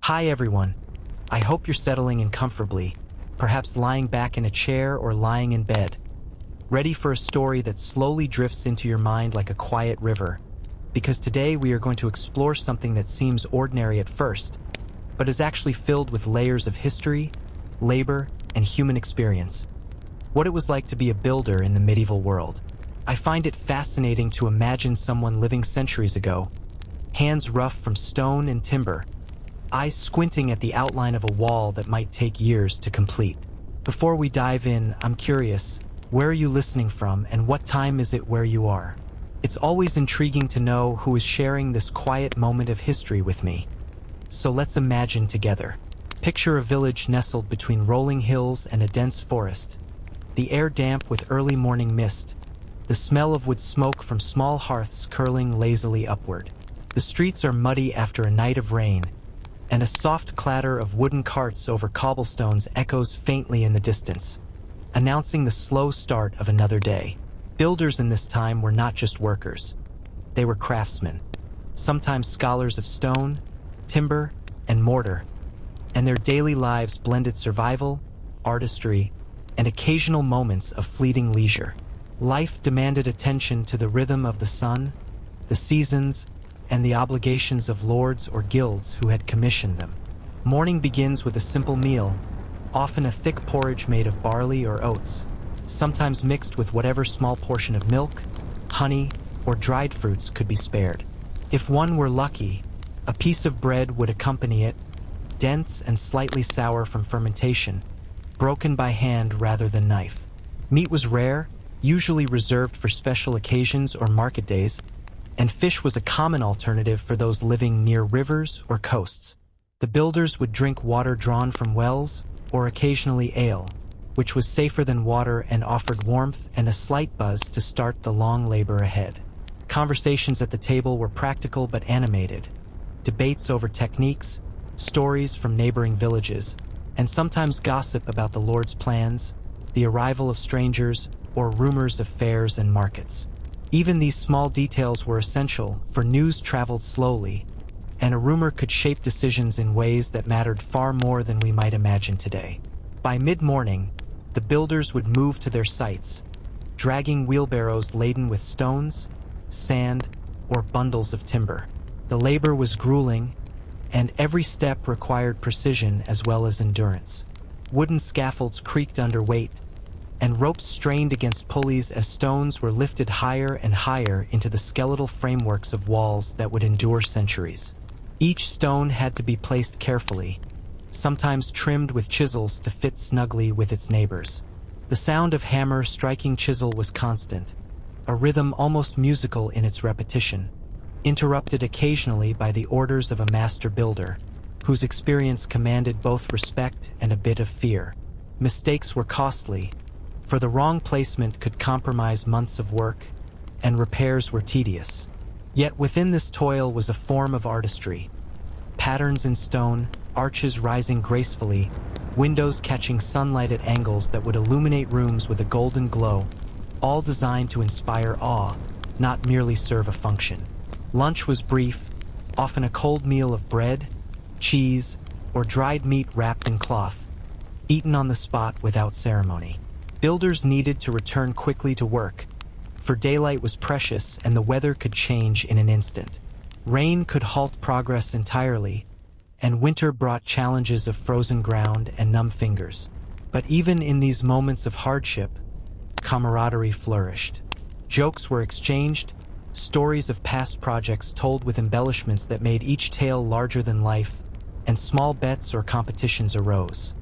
Hi everyone. I hope you're settling in comfortably, perhaps lying back in a chair or lying in bed, ready for a story that slowly drifts into your mind like a quiet river. Because today we are going to explore something that seems ordinary at first, but is actually filled with layers of history, labor, and human experience. What it was like to be a builder in the medieval world. I find it fascinating to imagine someone living centuries ago, hands rough from stone and timber, eyes squinting at the outline of a wall that might take years to complete. Before we dive in, I'm curious, where are you listening from and what time is it where you are? It's always intriguing to know who is sharing this quiet moment of history with me. So let's imagine together. Picture a village nestled between rolling hills and a dense forest. The air damp with early morning mist, the smell of wood smoke from small hearths curling lazily upward. The streets are muddy after a night of rain, and a soft clatter of wooden carts over cobblestones echoes faintly in the distance, announcing the slow start of another day. Builders in this time were not just workers. They were craftsmen, sometimes scholars of stone, timber, and mortar, and their daily lives blended survival, artistry, and occasional moments of fleeting leisure. Life demanded attention to the rhythm of the sun, the seasons, and the obligations of lords or guilds who had commissioned them. Morning begins with a simple meal, often a thick porridge made of barley or oats, sometimes mixed with whatever small portion of milk, honey, or dried fruits could be spared. If one were lucky, a piece of bread would accompany it, dense and slightly sour from fermentation, broken by hand rather than knife. Meat was rare, usually reserved for special occasions or market days, and fish was a common alternative for those living near rivers or coasts. The builders would drink water drawn from wells, or occasionally ale, which was safer than water and offered warmth and a slight buzz to start the long labor ahead. Conversations at the table were practical but animated. Debates over techniques, stories from neighboring villages, and sometimes gossip about the Lord's plans, the arrival of strangers, or rumors of fairs and markets. Even these small details were essential, for news traveled slowly, and a rumor could shape decisions in ways that mattered far more than we might imagine today. By mid-morning, the builders would move to their sites, dragging wheelbarrows laden with stones, sand, or bundles of timber. The labor was grueling, and every step required precision as well as endurance. Wooden scaffolds creaked under weight, and ropes strained against pulleys as stones were lifted higher and higher into the skeletal frameworks of walls that would endure centuries. Each stone had to be placed carefully, sometimes trimmed with chisels to fit snugly with its neighbors. The sound of hammer striking chisel was constant, a rhythm almost musical in its repetition, interrupted occasionally by the orders of a master builder, whose experience commanded both respect and a bit of fear. Mistakes were costly, for the wrong placement could compromise months of work, and repairs were tedious. Yet within this toil was a form of artistry. Patterns in stone, arches rising gracefully, windows catching sunlight at angles that would illuminate rooms with a golden glow, all designed to inspire awe, not merely serve a function. Lunch was brief, often a cold meal of bread, cheese, or dried meat wrapped in cloth, eaten on the spot without ceremony. Builders needed to return quickly to work, for daylight was precious and the weather could change in an instant. Rain could halt progress entirely, and winter brought challenges of frozen ground and numb fingers. But even in these moments of hardship, camaraderie flourished. Jokes were exchanged, stories of past projects told with embellishments that made each tale larger than life, and small bets or competitions arose.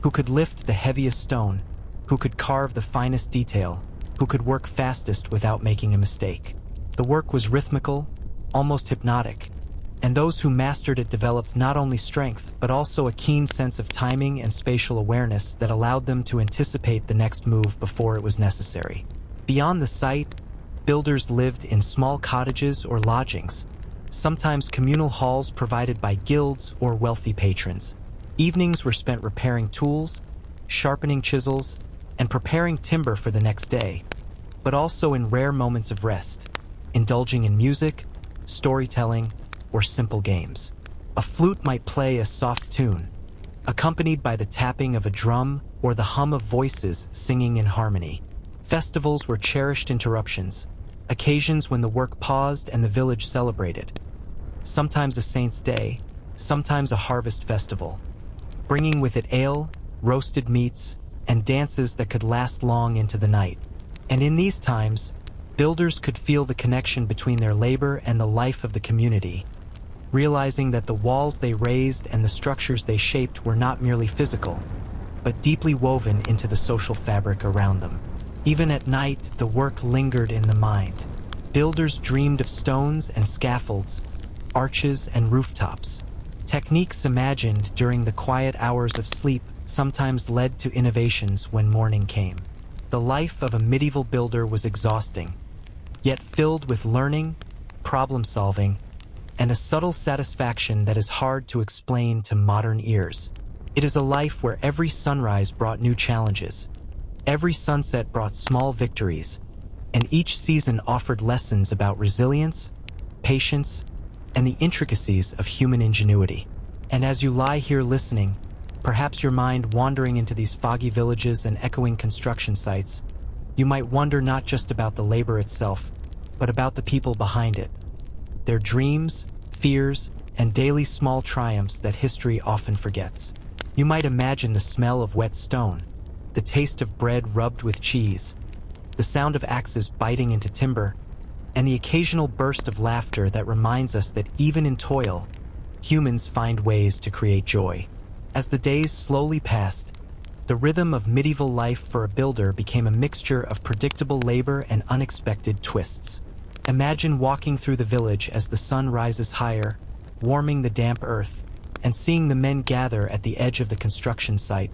Who could lift the heaviest stone? Who could carve the finest detail? Who could work fastest without making a mistake? The work was rhythmical, almost hypnotic, and those who mastered it developed not only strength, but also a keen sense of timing and spatial awareness that allowed them to anticipate the next move before it was necessary. Beyond the site, builders lived in small cottages or lodgings, sometimes communal halls provided by guilds or wealthy patrons. Evenings were spent repairing tools, sharpening chisels, and preparing timber for the next day, but also in rare moments of rest, indulging in music, storytelling, or simple games. A flute might play a soft tune, accompanied by the tapping of a drum or the hum of voices singing in harmony. Festivals were cherished interruptions, occasions when the work paused and the village celebrated. Sometimes a saint's day, sometimes a harvest festival, bringing with it ale, roasted meats, and dances that could last long into the night. And in these times, builders could feel the connection between their labor and the life of the community, realizing that the walls they raised and the structures they shaped were not merely physical, but deeply woven into the social fabric around them. Even at night, the work lingered in the mind. Builders dreamed of stones and scaffolds, arches and rooftops. Techniques imagined during the quiet hours of sleep sometimes led to innovations when morning came. The life of a medieval builder was exhausting, yet filled with learning, problem-solving, and a subtle satisfaction that is hard to explain to modern ears. It is a life where every sunrise brought new challenges, every sunset brought small victories, and each season offered lessons about resilience, patience, and the intricacies of human ingenuity. And as you lie here listening, perhaps your mind wandering into these foggy villages and echoing construction sites, you might wonder not just about the labor itself, but about the people behind it, their dreams, fears, and daily small triumphs that history often forgets. You might imagine the smell of wet stone, the taste of bread rubbed with cheese, the sound of axes biting into timber, and the occasional burst of laughter that reminds us that even in toil, humans find ways to create joy. As the days slowly passed, the rhythm of medieval life for a builder became a mixture of predictable labor and unexpected twists. Imagine walking through the village as the sun rises higher, warming the damp earth, and seeing the men gather at the edge of the construction site,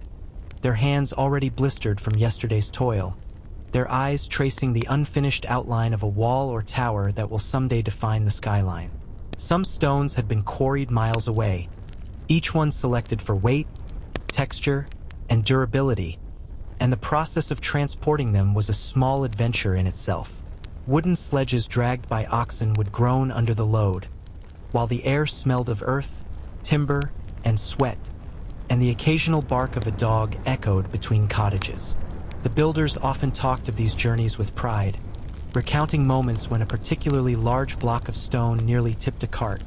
their hands already blistered from yesterday's toil, their eyes tracing the unfinished outline of a wall or tower that will someday define the skyline. Some stones had been quarried miles away, each one selected for weight, texture, and durability, and the process of transporting them was a small adventure in itself. Wooden sledges dragged by oxen would groan under the load, while the air smelled of earth, timber, and sweat, and the occasional bark of a dog echoed between cottages. The builders often talked of these journeys with pride, recounting moments when a particularly large block of stone nearly tipped a cart,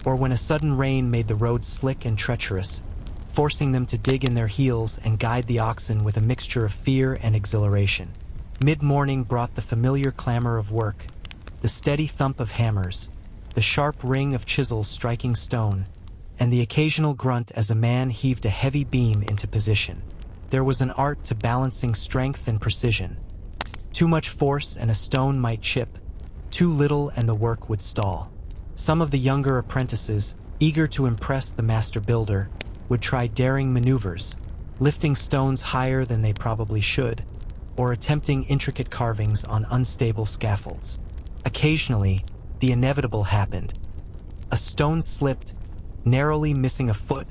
or when a sudden rain made the road slick and treacherous, forcing them to dig in their heels and guide the oxen with a mixture of fear and exhilaration. Mid-morning brought the familiar clamor of work, the steady thump of hammers, the sharp ring of chisels striking stone, and the occasional grunt as a man heaved a heavy beam into position. There was an art to balancing strength and precision. Too much force and a stone might chip, too little and the work would stall. Some of the younger apprentices, eager to impress the master builder, would try daring maneuvers, lifting stones higher than they probably should, or attempting intricate carvings on unstable scaffolds. Occasionally, the inevitable happened. A stone slipped, narrowly missing a foot,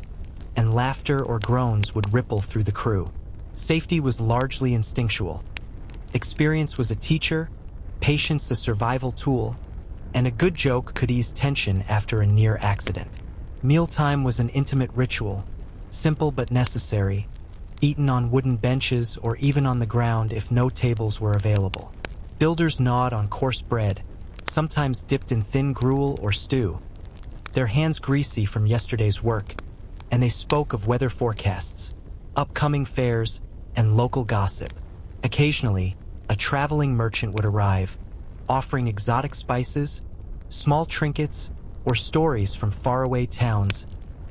and laughter or groans would ripple through the crew. Safety was largely instinctual. Experience was a teacher, patience a survival tool, and a good joke could ease tension after a near accident. Mealtime was an intimate ritual, simple but necessary, eaten on wooden benches or even on the ground if no tables were available. Builders gnawed on coarse bread, sometimes dipped in thin gruel or stew, their hands greasy from yesterday's work, and they spoke of weather forecasts, upcoming fairs, and local gossip. Occasionally, a traveling merchant would arrive, offering exotic spices, small trinkets, or stories from faraway towns,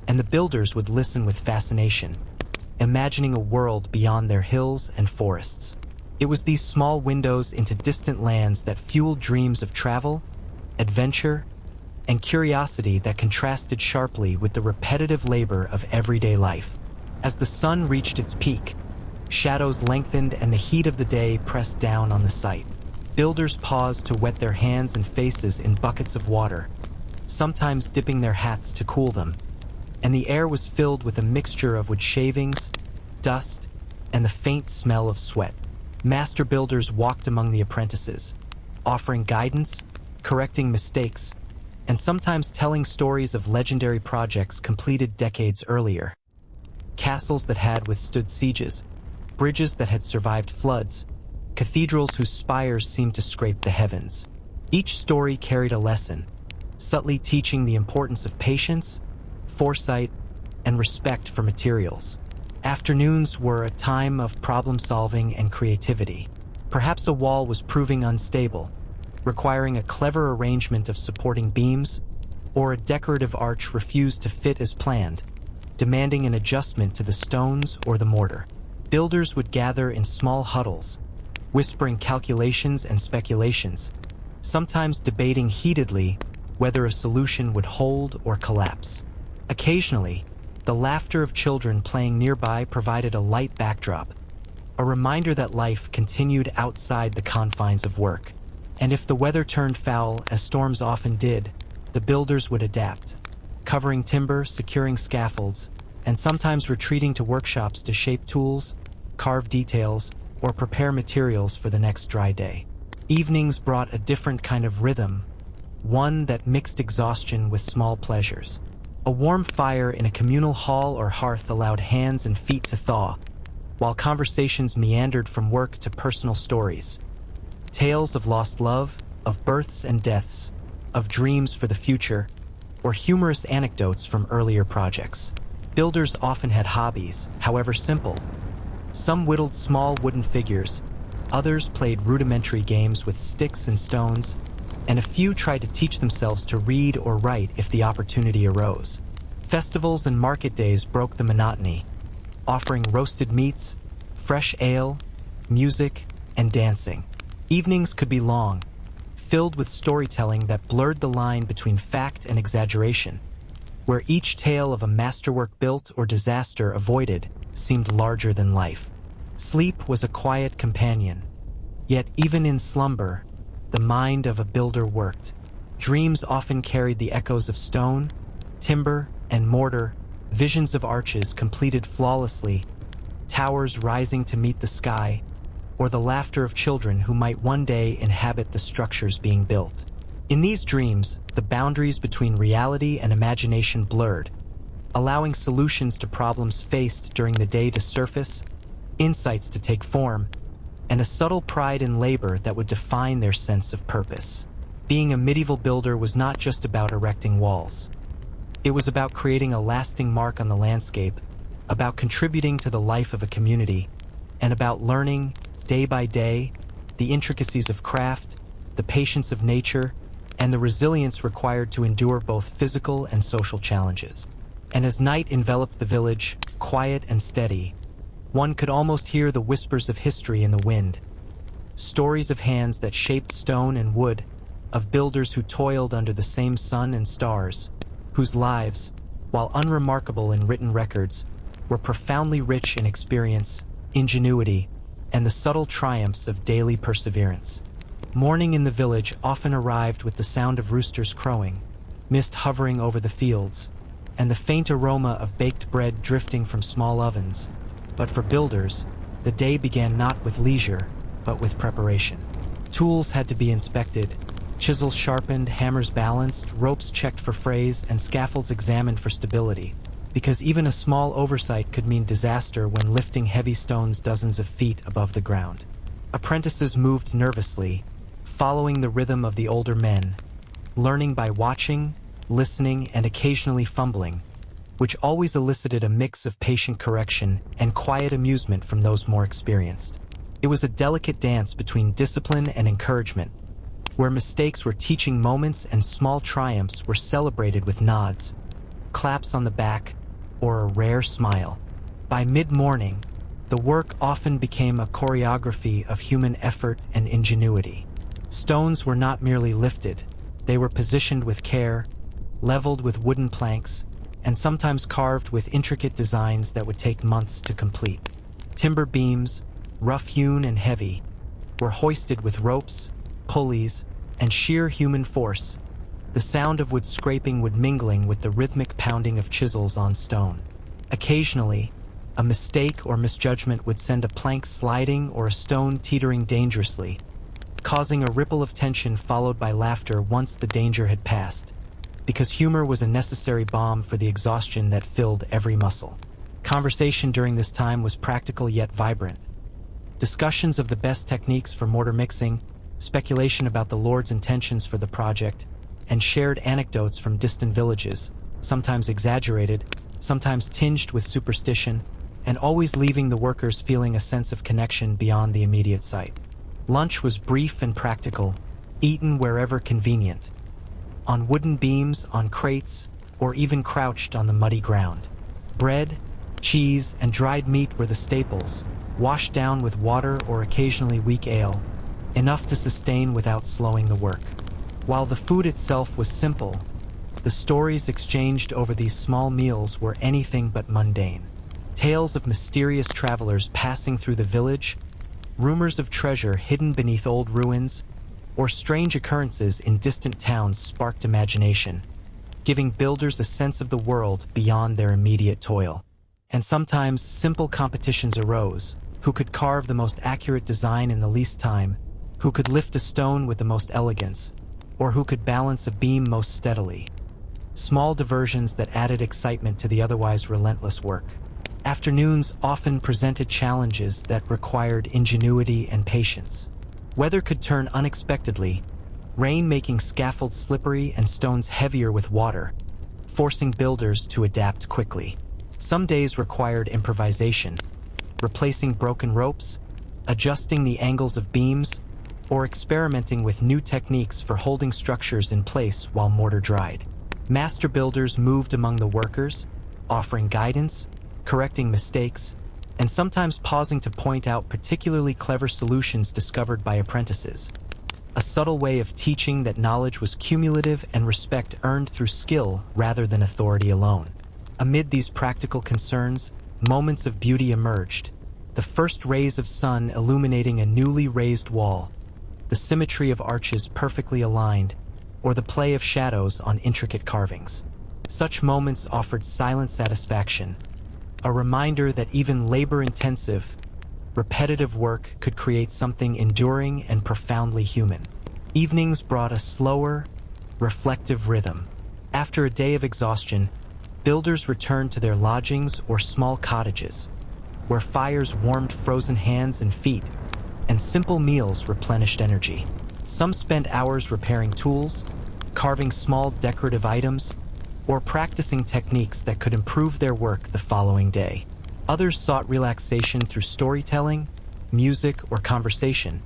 and the builders would listen with fascination, imagining a world beyond their hills and forests. It was these small windows into distant lands that fueled dreams of travel, adventure, and curiosity that contrasted sharply with the repetitive labor of everyday life. As the sun reached its peak, shadows lengthened and the heat of the day pressed down on the site. Builders paused to wet their hands and faces in buckets of water, sometimes dipping their hats to cool them, and the air was filled with a mixture of wood shavings, dust, and the faint smell of sweat. Master builders walked among the apprentices, offering guidance, correcting mistakes, and sometimes telling stories of legendary projects completed decades earlier. Castles that had withstood sieges, bridges that had survived floods, cathedrals whose spires seemed to scrape the heavens. Each story carried a lesson, subtly teaching the importance of patience, foresight, and respect for materials. Afternoons were a time of problem-solving and creativity. Perhaps a wall was proving unstable, requiring a clever arrangement of supporting beams, or a decorative arch refused to fit as planned, demanding an adjustment to the stones or the mortar. Builders would gather in small huddles, whispering calculations and speculations, sometimes debating heatedly whether a solution would hold or collapse. Occasionally, the laughter of children playing nearby provided a light backdrop, a reminder that life continued outside the confines of work. And if the weather turned foul, as storms often did, the builders would adapt, covering timber, securing scaffolds, and sometimes retreating to workshops to shape tools, carve details, or prepare materials for the next dry day. Evenings brought a different kind of rhythm, one that mixed exhaustion with small pleasures. A warm fire in a communal hall or hearth allowed hands and feet to thaw, while conversations meandered from work to personal stories. Tales of lost love, of births and deaths, of dreams for the future, or humorous anecdotes from earlier projects. Builders often had hobbies, however simple. Some whittled small wooden figures, others played rudimentary games with sticks and stones, and a few tried to teach themselves to read or write if the opportunity arose. Festivals and market days broke the monotony, offering roasted meats, fresh ale, music, and dancing. Evenings could be long, filled with storytelling that blurred the line between fact and exaggeration, where each tale of a masterwork built or disaster avoided seemed larger than life. Sleep was a quiet companion, yet even in slumber, the mind of a builder worked. Dreams often carried the echoes of stone, timber, and mortar, visions of arches completed flawlessly, towers rising to meet the sky, or the laughter of children who might one day inhabit the structures being built. In these dreams, the boundaries between reality and imagination blurred, allowing solutions to problems faced during the day to surface, insights to take form, and a subtle pride in labor that would define their sense of purpose. Being a medieval builder was not just about erecting walls. It was about creating a lasting mark on the landscape, about contributing to the life of a community, and about learning, day by day, the intricacies of craft, the patience of nature, and the resilience required to endure both physical and social challenges. And as night enveloped the village, quiet and steady, one could almost hear the whispers of history in the wind. Stories of hands that shaped stone and wood, of builders who toiled under the same sun and stars, whose lives, while unremarkable in written records, were profoundly rich in experience, ingenuity, and the subtle triumphs of daily perseverance. Morning in the village often arrived with the sound of roosters crowing, mist hovering over the fields, and the faint aroma of baked bread drifting from small ovens. But for builders, the day began not with leisure, but with preparation. Tools had to be inspected, chisels sharpened, hammers balanced, ropes checked for frays, and scaffolds examined for stability, because even a small oversight could mean disaster when lifting heavy stones dozens of feet above the ground. Apprentices moved nervously, following the rhythm of the older men, learning by watching, listening, and occasionally fumbling, which always elicited a mix of patient correction and quiet amusement from those more experienced. It was a delicate dance between discipline and encouragement, where mistakes were teaching moments and small triumphs were celebrated with nods, claps on the back, or a rare smile. By mid-morning, the work often became a choreography of human effort and ingenuity. Stones were not merely lifted, they were positioned with care, leveled with wooden planks, and sometimes carved with intricate designs that would take months to complete. Timber beams, rough-hewn and heavy, were hoisted with ropes, pulleys, and sheer human force, the sound of wood scraping would mingling with the rhythmic pounding of chisels on stone. Occasionally, a mistake or misjudgment would send a plank sliding or a stone teetering dangerously, causing a ripple of tension followed by laughter once the danger had passed. because humor was a necessary balm for the exhaustion that filled every muscle. Conversation during this time was practical yet vibrant. Discussions of the best techniques for mortar mixing, speculation about the Lord's intentions for the project, and shared anecdotes from distant villages, sometimes exaggerated, sometimes tinged with superstition, and always leaving the workers feeling a sense of connection beyond the immediate site. Lunch was brief and practical, eaten wherever convenient, on wooden beams, on crates, or even crouched on the muddy ground. Bread, cheese, and dried meat were the staples, washed down with water or occasionally weak ale, enough to sustain without slowing the work. While the food itself was simple, the stories exchanged over these small meals were anything but mundane. Tales of mysterious travelers passing through the village, rumors of treasure hidden beneath old ruins, or strange occurrences in distant towns sparked imagination, giving builders a sense of the world beyond their immediate toil. And sometimes simple competitions arose: who could carve the most accurate design in the least time, who could lift a stone with the most elegance, or who could balance a beam most steadily. Small diversions that added excitement to the otherwise relentless work. Afternoons often presented challenges that required ingenuity and patience. Weather could turn unexpectedly, rain making scaffolds slippery and stones heavier with water, forcing builders to adapt quickly. Some days required improvisation, replacing broken ropes, adjusting the angles of beams, or experimenting with new techniques for holding structures in place while mortar dried. Master builders moved among the workers, offering guidance, correcting mistakes, and sometimes pausing to point out particularly clever solutions discovered by apprentices. A subtle way of teaching that knowledge was cumulative and respect earned through skill rather than authority alone. Amid these practical concerns, moments of beauty emerged: the first rays of sun illuminating a newly raised wall, the symmetry of arches perfectly aligned, or the play of shadows on intricate carvings. Such moments offered silent satisfaction, a reminder that even labor-intensive, repetitive work could create something enduring and profoundly human. Evenings brought a slower, reflective rhythm. After a day of exhaustion, builders returned to their lodgings or small cottages, where fires warmed frozen hands and feet, and simple meals replenished energy. Some spent hours repairing tools, carving small decorative items, or practicing techniques that could improve their work the following day. Others sought relaxation through storytelling, music, or conversation,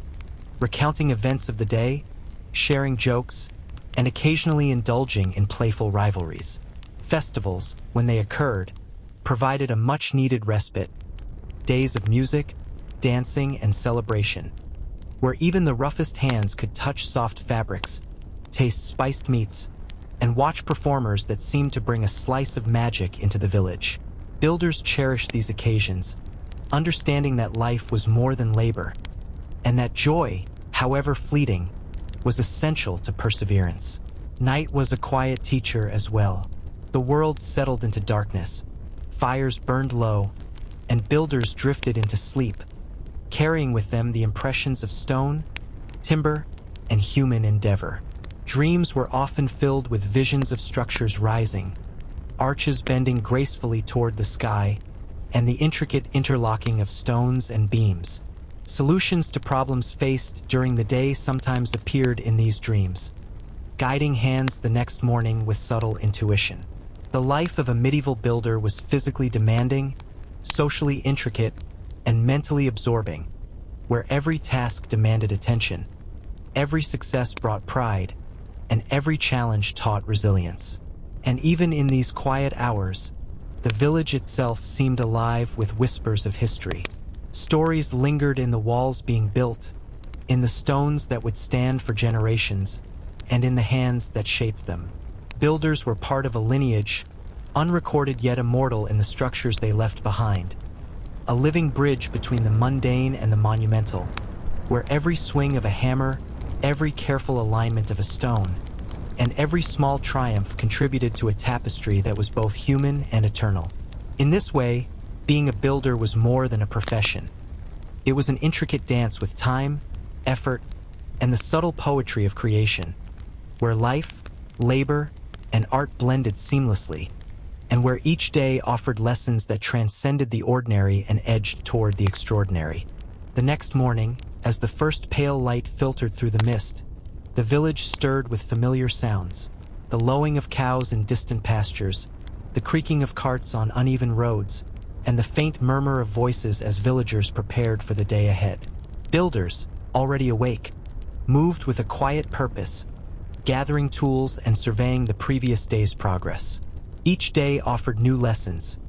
recounting events of the day, sharing jokes, and occasionally indulging in playful rivalries. Festivals, when they occurred, provided a much-needed respite. Days of music, dancing, and celebration, where even the roughest hands could touch soft fabrics, taste spiced meats, and watch performers that seemed to bring a slice of magic into the village. Builders cherished these occasions, understanding that life was more than labor, and that joy, however fleeting, was essential to perseverance. Night was a quiet teacher as well. The world settled into darkness, fires burned low, and builders drifted into sleep, carrying with them the impressions of stone, timber, and human endeavor. Dreams were often filled with visions of structures rising, arches bending gracefully toward the sky, and the intricate interlocking of stones and beams. Solutions to problems faced during the day sometimes appeared in these dreams, guiding hands the next morning with subtle intuition. The life of a medieval builder was physically demanding, socially intricate, and mentally absorbing, where every task demanded attention, every success brought pride, and every challenge taught resilience. And even in these quiet hours, the village itself seemed alive with whispers of history. Stories lingered in the walls being built, in the stones that would stand for generations, and in the hands that shaped them. Builders were part of a lineage, unrecorded yet immortal in the structures they left behind, a living bridge between the mundane and the monumental, where every swing of a hammer, every careful alignment of a stone, and every small triumph contributed to a tapestry that was both human and eternal. In this way, being a builder was more than a profession. It was an intricate dance with time, effort, and the subtle poetry of creation, where life, labor, and art blended seamlessly, and where each day offered lessons that transcended the ordinary and edged toward the extraordinary. The next morning, as the first pale light filtered through the mist, the village stirred with familiar sounds: the lowing of cows in distant pastures, the creaking of carts on uneven roads, and the faint murmur of voices as villagers prepared for the day ahead. Builders, already awake, moved with a quiet purpose, gathering tools and surveying the previous day's progress. Each day offered new lessons.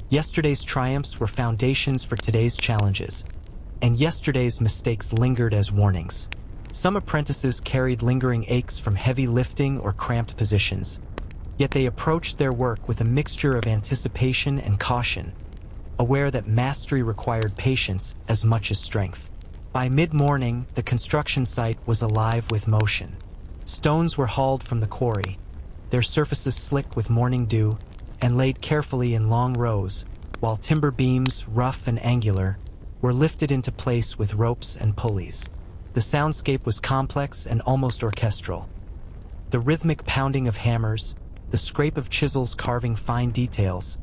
Yesterday's triumphs were foundations for today's challenges, and yesterday's mistakes lingered as warnings. Some apprentices carried lingering aches from heavy lifting or cramped positions, yet they approached their work with a mixture of anticipation and caution, aware that mastery required patience as much as strength. By mid-morning, the construction site was alive with motion. Stones were hauled from the quarry, their surfaces slick with morning dew, and laid carefully in long rows, while timber beams, rough and angular, were lifted into place with ropes and pulleys. The soundscape was complex and almost orchestral. The rhythmic pounding of hammers, the scrape of chisels carving fine details,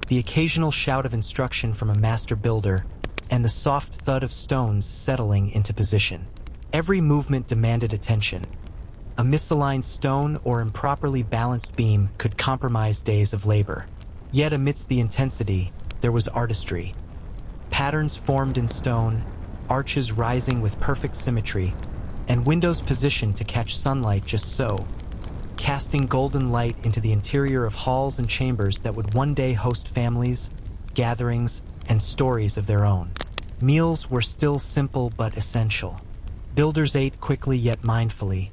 the occasional shout of instruction from a master builder, and the soft thud of stones settling into position. Every movement demanded attention. A misaligned stone or improperly balanced beam could compromise days of labor. Yet amidst the intensity, there was artistry. Patterns formed in stone, arches rising with perfect symmetry, and windows positioned to catch sunlight just so, casting golden light into the interior of halls and chambers that would one day host families, gatherings, and stories of their own. Meals were still simple but essential. Builders ate quickly yet mindfully.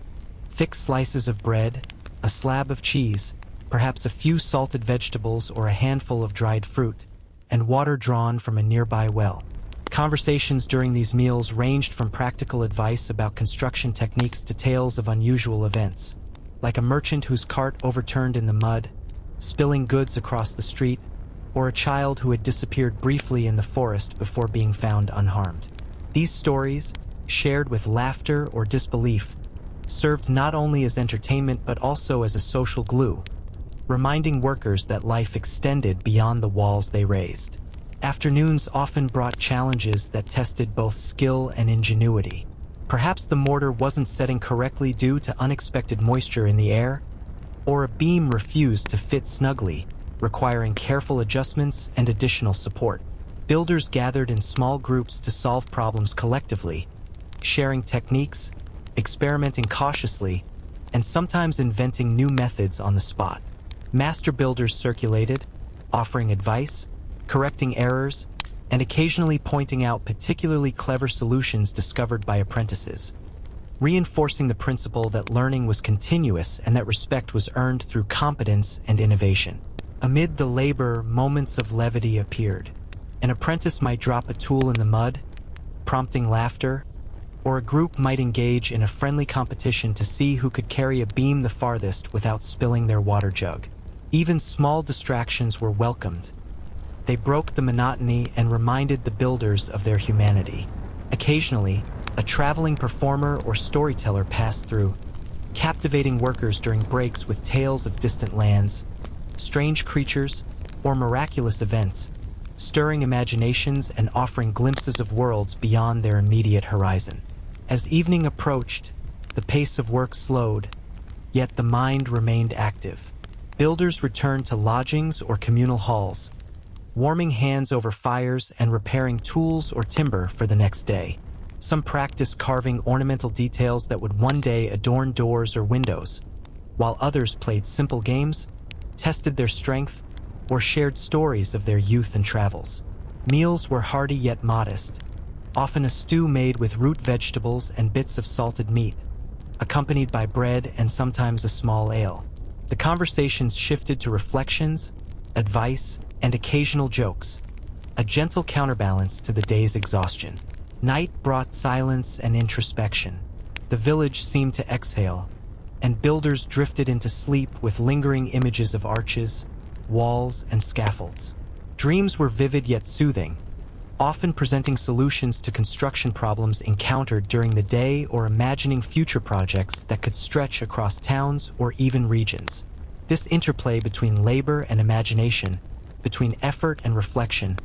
Thick slices of bread, a slab of cheese, perhaps a few salted vegetables or a handful of dried fruit, and water drawn from a nearby well. Conversations during these meals ranged from practical advice about construction techniques to tales of unusual events, like a merchant whose cart overturned in the mud, spilling goods across the street, or a child who had disappeared briefly in the forest before being found unharmed. These stories, shared with laughter or disbelief, served not only as entertainment but also as a social glue, reminding workers that life extended beyond the walls they raised. Afternoons often brought challenges that tested both skill and ingenuity. Perhaps the mortar wasn't setting correctly due to unexpected moisture in the air, or a beam refused to fit snugly, requiring careful adjustments and additional support. Builders gathered in small groups to solve problems collectively, sharing techniques, experimenting cautiously, and sometimes inventing new methods on the spot. Master builders circulated, offering advice, correcting errors, and occasionally pointing out particularly clever solutions discovered by apprentices, reinforcing the principle that learning was continuous and that respect was earned through competence and innovation. Amid the labor, moments of levity appeared. An apprentice might drop a tool in the mud, prompting laughter, or a group might engage in a friendly competition to see who could carry a beam the farthest without spilling their water jug. Even small distractions were welcomed. They broke the monotony and reminded the builders of their humanity. Occasionally, a traveling performer or storyteller passed through, captivating workers during breaks with tales of distant lands, strange creatures, or miraculous events, stirring imaginations and offering glimpses of worlds beyond their immediate horizon. As evening approached, the pace of work slowed, yet the mind remained active. Builders returned to lodgings or communal halls, warming hands over fires and repairing tools or timber for the next day. Some practiced carving ornamental details that would one day adorn doors or windows, while others played simple games, tested their strength, or shared stories of their youth and travels. Meals were hearty yet modest, often a stew made with root vegetables and bits of salted meat, accompanied by bread and sometimes a small ale. The conversations shifted to reflections, advice, and occasional jokes, a gentle counterbalance to the day's exhaustion. Night brought silence and introspection. The village seemed to exhale, and builders drifted into sleep with lingering images of arches, walls, and scaffolds. Dreams were vivid yet soothing, often presenting solutions to construction problems encountered during the day or imagining future projects that could stretch across towns or even regions. This interplay between labor and imagination, between effort and reflection,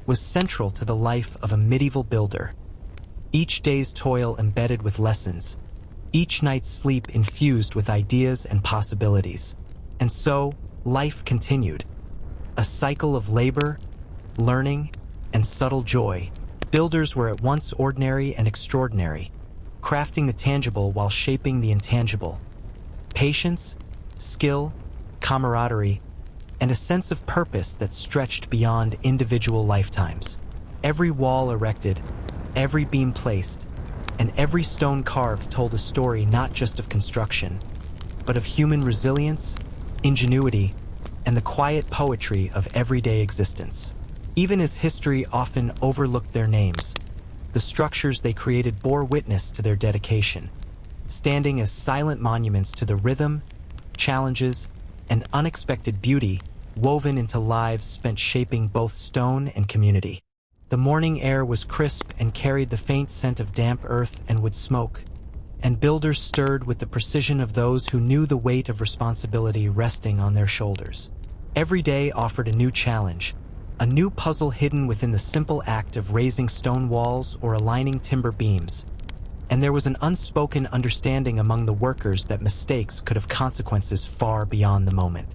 was central to the life of a medieval builder. Each day's toil embedded with lessons, each night's sleep infused with ideas and possibilities. And so, life continued. A cycle of labor, learning, and subtle joy. Builders were at once ordinary and extraordinary, crafting the tangible while shaping the intangible. Patience, skill, camaraderie, and a sense of purpose that stretched beyond individual lifetimes. Every wall erected, every beam placed, and every stone carved told a story not just of construction, but of human resilience, ingenuity, and the quiet poetry of everyday existence. Even as history often overlooked their names, the structures they created bore witness to their dedication, standing as silent monuments to the rhythm, challenges, and unexpected beauty woven into lives spent shaping both stone and community. The morning air was crisp and carried the faint scent of damp earth and wood smoke, and builders stirred with the precision of those who knew the weight of responsibility resting on their shoulders. Every day offered a new challenge, a new puzzle hidden within the simple act of raising stone walls or aligning timber beams, and there was an unspoken understanding among the workers that mistakes could have consequences far beyond the moment.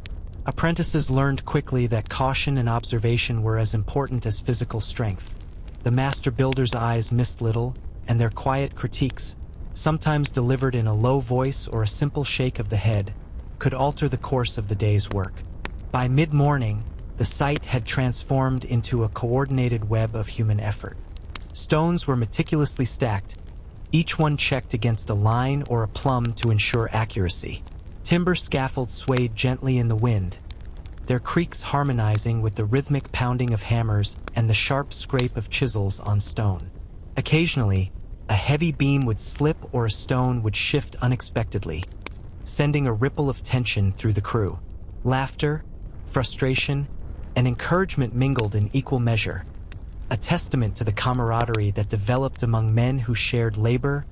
Apprentices learned quickly that caution and observation were as important as physical strength. The master builder's eyes missed little, and their quiet critiques, sometimes delivered in a low voice or a simple shake of the head, could alter the course of the day's work. By mid-morning, the site had transformed into a coordinated web of human effort. Stones were meticulously stacked, each one checked against a line or a plumb to ensure accuracy. Timber scaffolds swayed gently in the wind, their creaks harmonizing with the rhythmic pounding of hammers and the sharp scrape of chisels on stone. Occasionally, a heavy beam would slip or a stone would shift unexpectedly, sending a ripple of tension through the crew. Laughter, frustration, and encouragement mingled in equal measure, a testament to the camaraderie that developed among men who shared labor,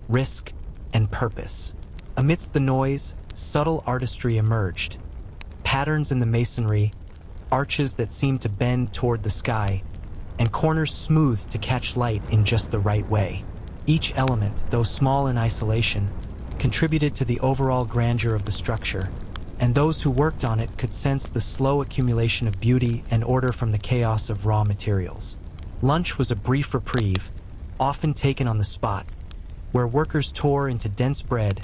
risk, and purpose. Amidst the noise, subtle artistry emerged. Patterns in the masonry, arches that seemed to bend toward the sky, and corners smoothed to catch light in just the right way. Each element, though small in isolation, contributed to the overall grandeur of the structure, and those who worked on it could sense the slow accumulation of beauty and order from the chaos of raw materials. Lunch was a brief reprieve, often taken on the spot, where workers tore into dense bread,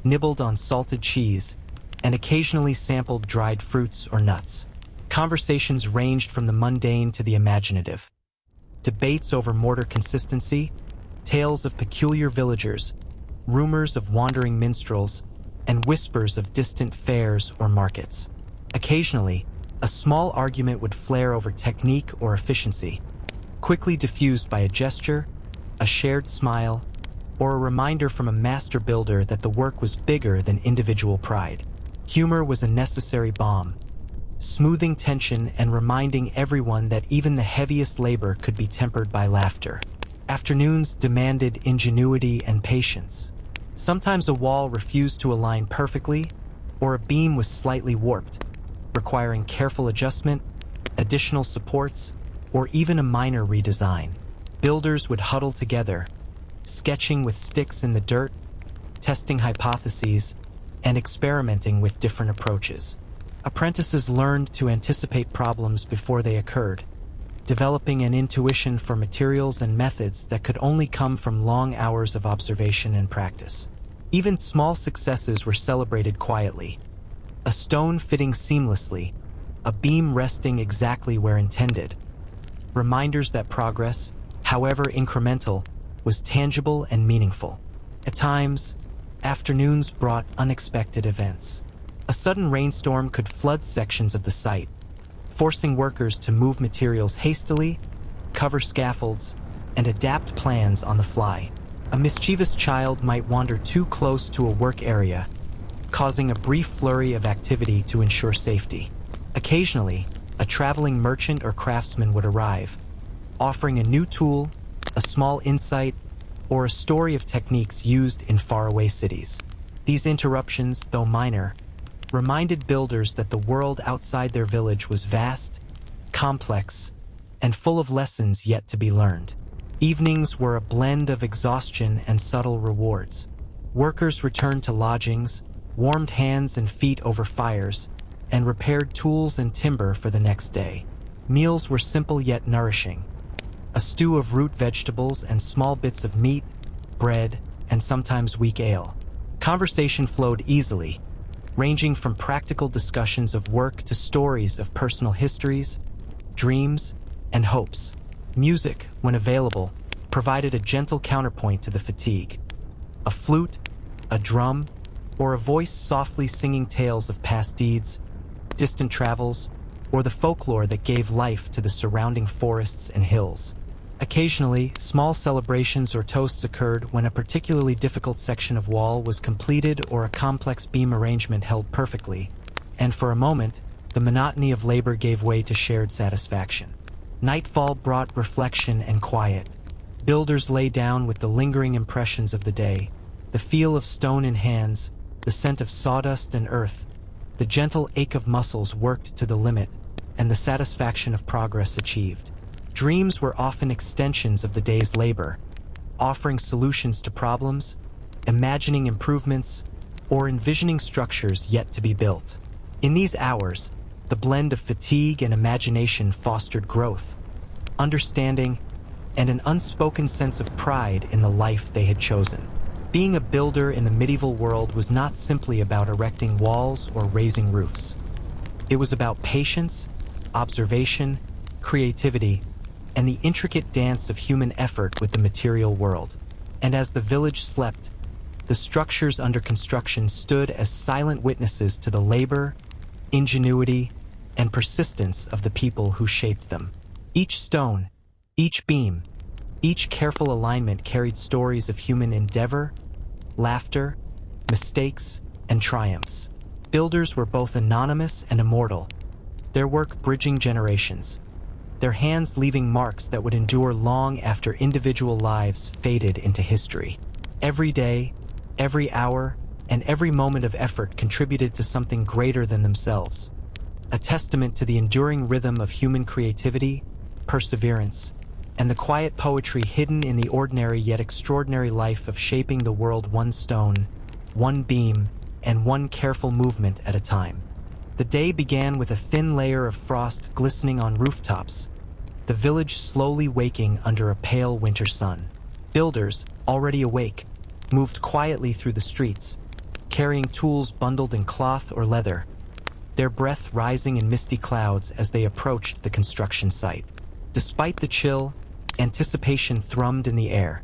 nibbled on salted cheese, and occasionally sampled dried fruits or nuts. Conversations ranged from the mundane to the imaginative. Debates over mortar consistency, tales of peculiar villagers, rumors of wandering minstrels, and whispers of distant fairs or markets. Occasionally, a small argument would flare over technique or efficiency, quickly diffused by a gesture, a shared smile, or a reminder from a master builder that the work was bigger than individual pride. Humor was a necessary balm, smoothing tension and reminding everyone that even the heaviest labor could be tempered by laughter. Afternoons demanded ingenuity and patience. Sometimes a wall refused to align perfectly, or a beam was slightly warped, requiring careful adjustment, additional supports, or even a minor redesign. Builders would huddle together, sketching with sticks in the dirt, testing hypotheses, and experimenting with different approaches. Apprentices learned to anticipate problems before they occurred, developing an intuition for materials and methods that could only come from long hours of observation and practice. Even small successes were celebrated quietly. A stone fitting seamlessly, a beam resting exactly where intended. Reminders that progress, however incremental, was tangible and meaningful. At times, afternoons brought unexpected events. A sudden rainstorm could flood sections of the site, forcing workers to move materials hastily, cover scaffolds, and adapt plans on the fly. A mischievous child might wander too close to a work area, causing a brief flurry of activity to ensure safety. Occasionally, a traveling merchant or craftsman would arrive, offering a new tool, a small insight, or a story of techniques used in faraway cities. These interruptions, though minor, reminded builders that the world outside their village was vast, complex, and full of lessons yet to be learned. Evenings were a blend of exhaustion and subtle rewards. Workers returned to lodgings, warmed hands and feet over fires, and repaired tools and timber for the next day. Meals were simple yet nourishing. A stew of root vegetables and small bits of meat, bread, and sometimes weak ale. Conversation flowed easily, ranging from practical discussions of work to stories of personal histories, dreams, and hopes. Music, when available, provided a gentle counterpoint to the fatigue. A flute, a drum, or a voice softly singing tales of past deeds, distant travels, or the folklore that gave life to the surrounding forests and hills. Occasionally, small celebrations or toasts occurred when a particularly difficult section of wall was completed or a complex beam arrangement held perfectly, and for a moment, the monotony of labor gave way to shared satisfaction. Nightfall brought reflection and quiet. Builders lay down with the lingering impressions of the day, the feel of stone in hands, the scent of sawdust and earth, the gentle ache of muscles worked to the limit, and the satisfaction of progress achieved. Dreams were often extensions of the day's labor, offering solutions to problems, imagining improvements, or envisioning structures yet to be built. In these hours, the blend of fatigue and imagination fostered growth, understanding, and an unspoken sense of pride in the life they had chosen. Being a builder in the medieval world was not simply about erecting walls or raising roofs. It was about patience, observation, creativity, and the intricate dance of human effort with the material world. And as the village slept, the structures under construction stood as silent witnesses to the labor, ingenuity, and persistence of the people who shaped them. Each stone, each beam, each careful alignment carried stories of human endeavor, laughter, mistakes, and triumphs. Builders were both anonymous and immortal, their work bridging generations, their hands leaving marks that would endure long after individual lives faded into history. Every day, every hour, and every moment of effort contributed to something greater than themselves, a testament to the enduring rhythm of human creativity, perseverance, and the quiet poetry hidden in the ordinary yet extraordinary life of shaping the world one stone, one beam, and one careful movement at a time. The day began with a thin layer of frost glistening on rooftops, the village slowly waking under a pale winter sun. Builders, already awake, moved quietly through the streets, carrying tools bundled in cloth or leather, their breath rising in misty clouds as they approached the construction site. Despite the chill, anticipation thrummed in the air.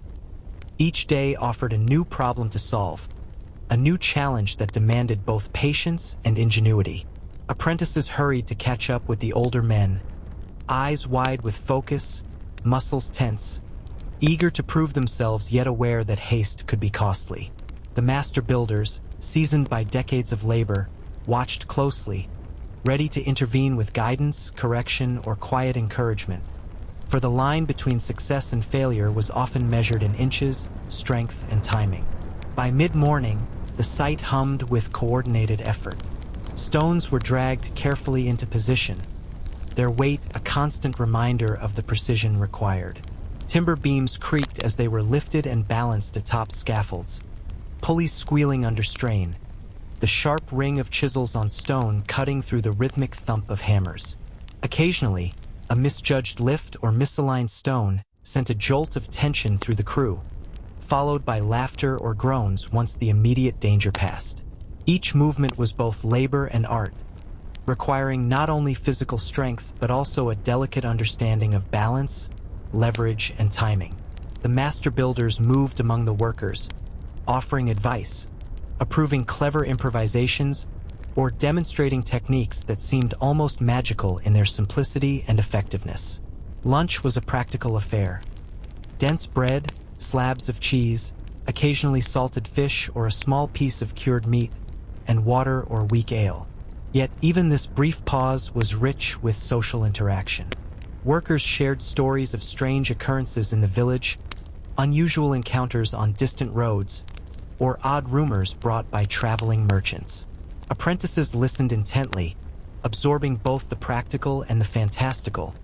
Each day offered a new problem to solve, a new challenge that demanded both patience and ingenuity. Apprentices hurried to catch up with the older men, eyes wide with focus, muscles tense, eager to prove themselves yet aware that haste could be costly. The master builders, seasoned by decades of labor, watched closely, ready to intervene with guidance, correction, or quiet encouragement. For the line between success and failure was often measured in inches, strength, and timing. By mid-morning, the site hummed with coordinated effort. Stones were dragged carefully into position, their weight a constant reminder of the precision required. Timber beams creaked as they were lifted and balanced atop scaffolds, pulleys squealing under strain, the sharp ring of chisels on stone cutting through the rhythmic thump of hammers. Occasionally, a misjudged lift or misaligned stone sent a jolt of tension through the crew, followed by laughter or groans once the immediate danger passed. Each movement was both labor and art, requiring not only physical strength but also a delicate understanding of balance, leverage, and timing. The master builders moved among the workers, offering advice, approving clever improvisations, or demonstrating techniques that seemed almost magical in their simplicity and effectiveness. Lunch was a practical affair. Dense bread, slabs of cheese, occasionally salted fish or a small piece of cured meat, and water or weak ale. Yet even this brief pause was rich with social interaction. Workers shared stories of strange occurrences in the village, unusual encounters on distant roads, or odd rumors brought by traveling merchants. Apprentices listened intently, absorbing both the practical and the fantastical,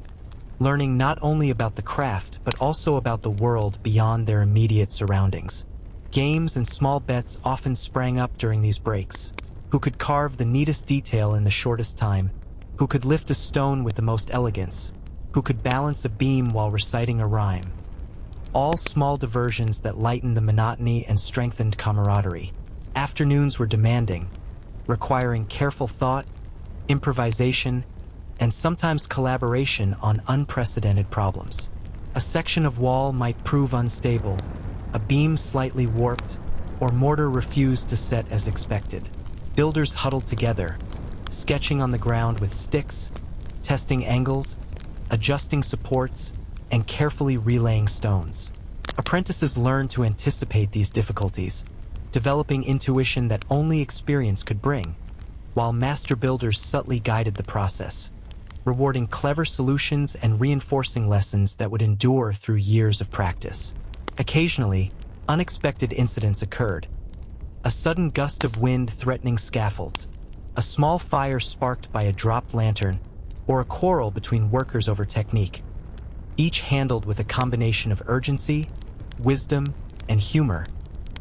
learning not only about the craft but also about the world beyond their immediate surroundings. Games and small bets often sprang up during these breaks. Who could carve the neatest detail in the shortest time? Who could lift a stone with the most elegance? Who could balance a beam while reciting a rhyme? All small diversions that lightened the monotony and strengthened camaraderie. Afternoons were demanding, requiring careful thought, improvisation, and sometimes collaboration on unprecedented problems. A section of wall might prove unstable, a beam slightly warped, or mortar refused to set as expected. Builders huddled together, sketching on the ground with sticks, testing angles, adjusting supports, and carefully relaying stones. Apprentices learned to anticipate these difficulties, developing intuition that only experience could bring, while master builders subtly guided the process, rewarding clever solutions and reinforcing lessons that would endure through years of practice. Occasionally, unexpected incidents occurred. A sudden gust of wind threatening scaffolds, a small fire sparked by a dropped lantern, or a quarrel between workers over technique, each handled with a combination of urgency, wisdom, and humor,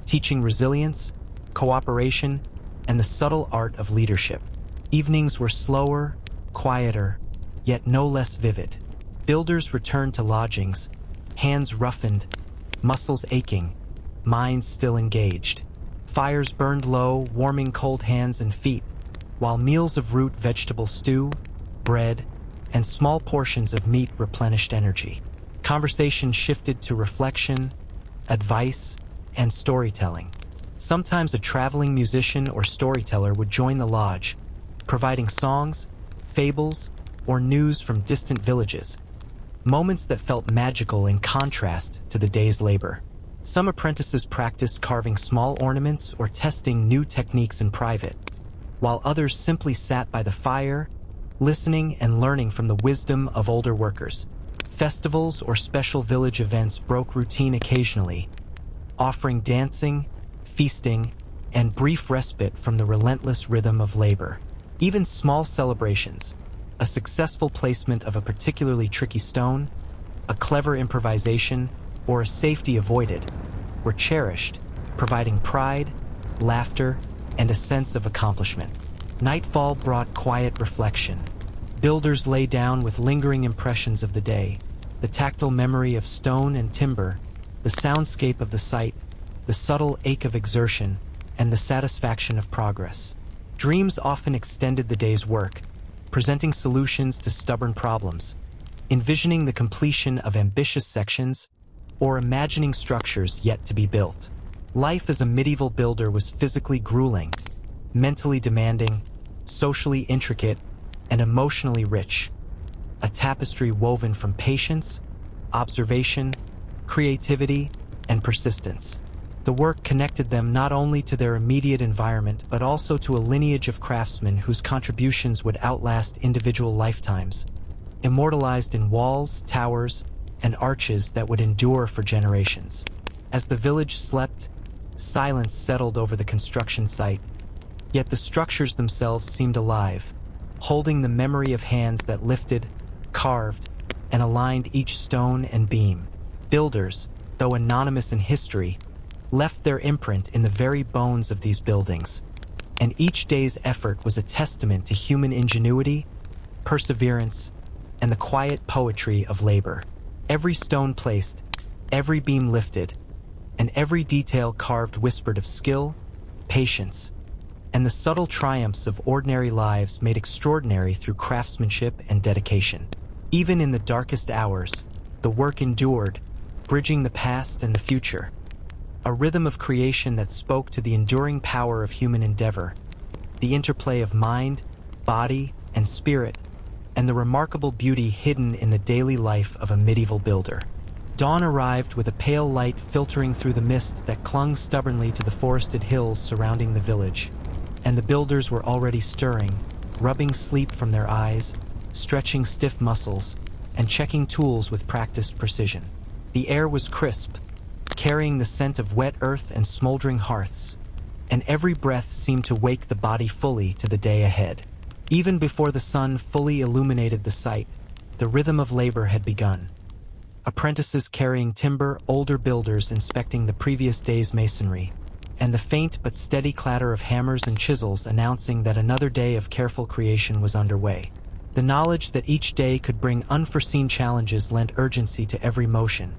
teaching resilience, cooperation, and the subtle art of leadership. Evenings were slower, quieter, yet no less vivid. Builders returned to lodgings, hands roughened, muscles aching, minds still engaged. Fires burned low, warming cold hands and feet, while meals of root vegetable stew, bread, and small portions of meat replenished energy. Conversation shifted to reflection, advice, and storytelling. Sometimes a traveling musician or storyteller would join the lodge, providing songs, fables, or news from distant villages, moments that felt magical in contrast to the day's labor. Some apprentices practiced carving small ornaments or testing new techniques in private, while others simply sat by the fire, listening and learning from the wisdom of older workers. Festivals or special village events broke routine occasionally, offering dancing, feasting, and brief respite from the relentless rhythm of labor. Even small celebrations, a successful placement of a particularly tricky stone, a clever improvisation, or a safety avoided, were cherished, providing pride, laughter, and a sense of accomplishment. Nightfall brought quiet reflection. Builders lay down with lingering impressions of the day, the tactile memory of stone and timber, the soundscape of the site, the subtle ache of exertion, and the satisfaction of progress. Dreams often extended the day's work, presenting solutions to stubborn problems, envisioning the completion of ambitious sections, or imagining structures yet to be built. Life as a medieval builder was physically grueling, mentally demanding, socially intricate, and emotionally rich, a tapestry woven from patience, observation, creativity, and persistence. The work connected them not only to their immediate environment but also to a lineage of craftsmen whose contributions would outlast individual lifetimes, immortalized in walls, towers, and arches that would endure for generations. As the village slept, silence settled over the construction site, yet the structures themselves seemed alive, holding the memory of hands that lifted, carved, and aligned each stone and beam. Builders, though anonymous in history, left their imprint in the very bones of these buildings, and each day's effort was a testament to human ingenuity, perseverance, and the quiet poetry of labor. Every stone placed, every beam lifted, and every detail carved whispered of skill, patience, and the subtle triumphs of ordinary lives made extraordinary through craftsmanship and dedication. Even in the darkest hours, the work endured, bridging the past and the future, a rhythm of creation that spoke to the enduring power of human endeavor, the interplay of mind, body, and spirit, and the remarkable beauty hidden in the daily life of a medieval builder. Dawn arrived with a pale light filtering through the mist that clung stubbornly to the forested hills surrounding the village, and the builders were already stirring, rubbing sleep from their eyes, stretching stiff muscles, and checking tools with practiced precision. The air was crisp, carrying the scent of wet earth and smoldering hearths, and every breath seemed to wake the body fully to the day ahead. Even before the sun fully illuminated the site, the rhythm of labor had begun. Apprentices carrying timber, older builders inspecting the previous day's masonry, and the faint but steady clatter of hammers and chisels announcing that another day of careful creation was underway. The knowledge that each day could bring unforeseen challenges lent urgency to every motion.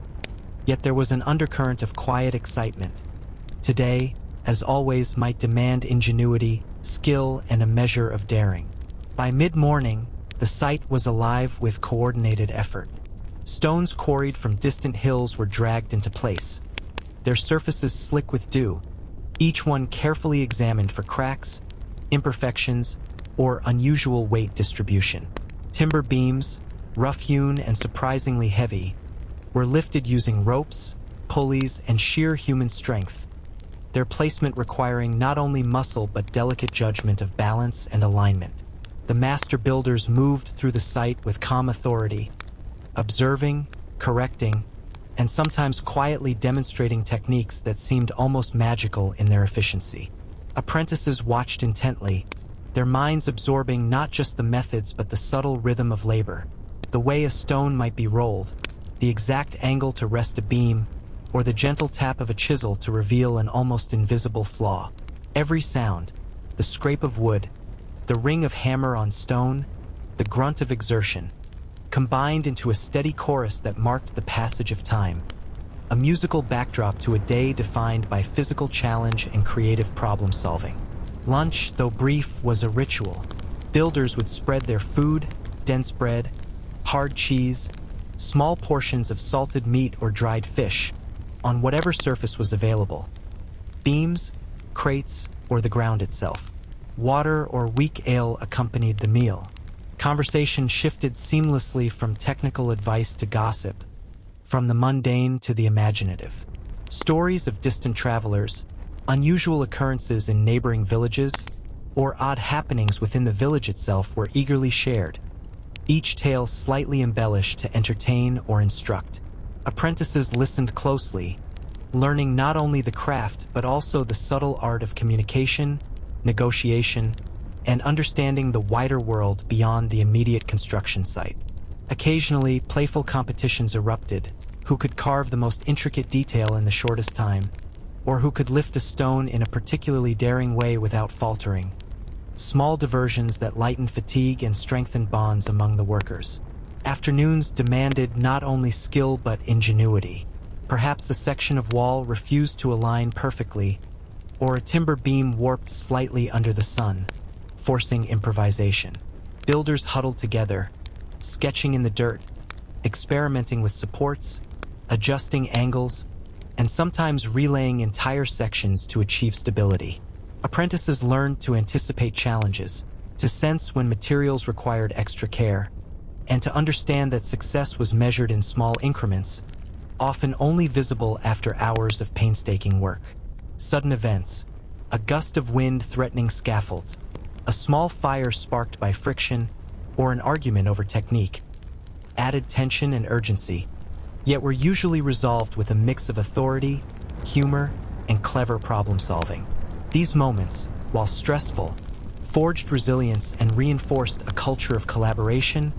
Yet there was an undercurrent of quiet excitement. Today, as always, might demand ingenuity, skill, and a measure of daring. By mid-morning, the site was alive with coordinated effort. Stones quarried from distant hills were dragged into place, their surfaces slick with dew, each one carefully examined for cracks, imperfections, or unusual weight distribution. Timber beams, rough-hewn and surprisingly heavy, were lifted using ropes, pulleys, and sheer human strength, their placement requiring not only muscle but delicate judgment of balance and alignment. The master builders moved through the site with calm authority, observing, correcting, and sometimes quietly demonstrating techniques that seemed almost magical in their efficiency. Apprentices watched intently, their minds absorbing not just the methods but the subtle rhythm of labor, the way a stone might be rolled, the exact angle to rest a beam, or the gentle tap of a chisel to reveal an almost invisible flaw. Every sound, the scrape of wood, the ring of hammer on stone, the grunt of exertion, combined into a steady chorus that marked the passage of time, a musical backdrop to a day defined by physical challenge and creative problem-solving. Lunch, though brief, was a ritual. Builders would spread their food, dense bread, hard cheese, small portions of salted meat or dried fish, on whatever surface was available. Beams, crates, or the ground itself. Water or weak ale accompanied the meal. Conversation shifted seamlessly from technical advice to gossip, from the mundane to the imaginative. Stories of distant travelers, unusual occurrences in neighboring villages, or odd happenings within the village itself were eagerly shared, each tale slightly embellished to entertain or instruct. Apprentices listened closely, learning not only the craft but also the subtle art of communication, negotiation, and understanding the wider world beyond the immediate construction site. Occasionally, playful competitions erupted: who could carve the most intricate detail in the shortest time, or who could lift a stone in a particularly daring way without faltering. Small diversions that lightened fatigue and strengthened bonds among the workers. Afternoons demanded not only skill but ingenuity. Perhaps a section of wall refused to align perfectly, or a timber beam warped slightly under the sun, forcing improvisation. Builders huddled together, sketching in the dirt, experimenting with supports, adjusting angles, and sometimes relaying entire sections to achieve stability. Apprentices learned to anticipate challenges, to sense when materials required extra care, and to understand that success was measured in small increments, often only visible after hours of painstaking work. Sudden events, a gust of wind threatening scaffolds, a small fire sparked by friction, or an argument over technique, added tension and urgency, yet were usually resolved with a mix of authority, humor, and clever problem-solving. These moments, while stressful, forged resilience and reinforced a culture of collaboration,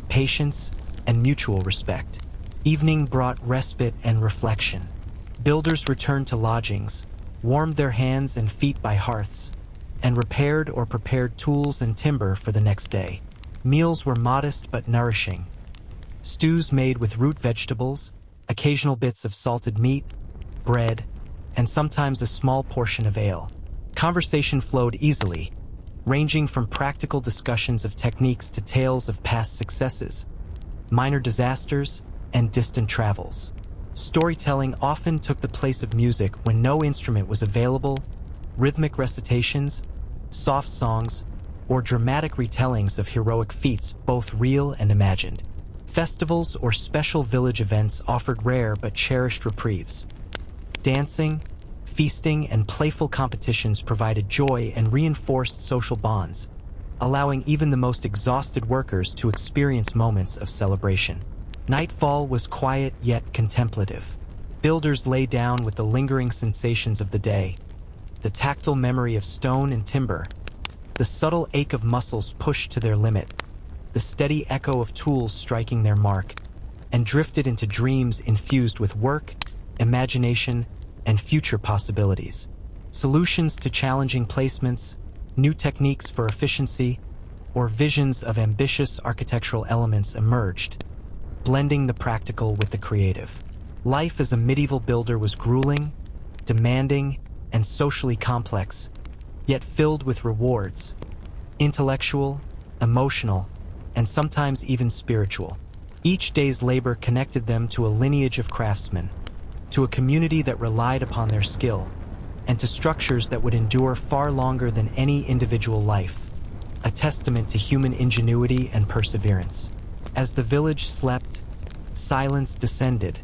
patience, and mutual respect. Evening brought respite and reflection. Builders returned to lodgings, warmed their hands and feet by hearths, and repaired or prepared tools and timber for the next day. Meals were modest but nourishing. Stews made with root vegetables, occasional bits of salted meat, bread, and sometimes a small portion of ale. Conversation flowed easily, ranging from practical discussions of techniques to tales of past successes, minor disasters, and distant travels. Storytelling often took the place of music when no instrument was available. Rhythmic recitations, soft songs, or dramatic retellings of heroic feats, both real and imagined. Festivals or special village events offered rare but cherished reprieves. Dancing, feasting, and playful competitions provided joy and reinforced social bonds, allowing even the most exhausted workers to experience moments of celebration. Nightfall was quiet yet contemplative. Builders lay down with the lingering sensations of the day, the tactile memory of stone and timber, the subtle ache of muscles pushed to their limit, the steady echo of tools striking their mark, and drifted into dreams infused with work, imagination, and future possibilities. Solutions to challenging placements, new techniques for efficiency, or visions of ambitious architectural elements emerged, blending the practical with the creative. Life as a medieval builder was grueling, demanding, and socially complex, yet filled with rewards, intellectual, emotional, and sometimes even spiritual. Each day's labor connected them to a lineage of craftsmen, to a community that relied upon their skill, and to structures that would endure far longer than any individual life, a testament to human ingenuity and perseverance. As the village slept, silence descended,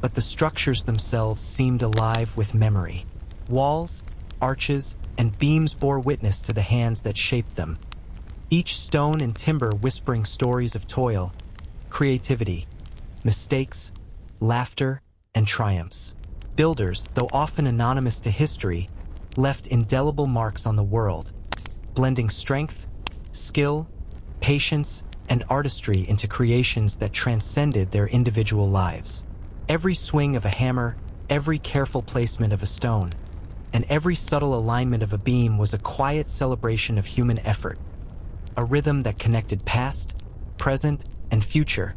but the structures themselves seemed alive with memory. Walls, arches, and beams bore witness to the hands that shaped them, each stone and timber whispering stories of toil, creativity, mistakes, laughter, and triumphs. Builders, though often anonymous to history, left indelible marks on the world, blending strength, skill, patience, and artistry into creations that transcended their individual lives. Every swing of a hammer, every careful placement of a stone, and every subtle alignment of a beam was a quiet celebration of human effort, a rhythm that connected past, present, and future,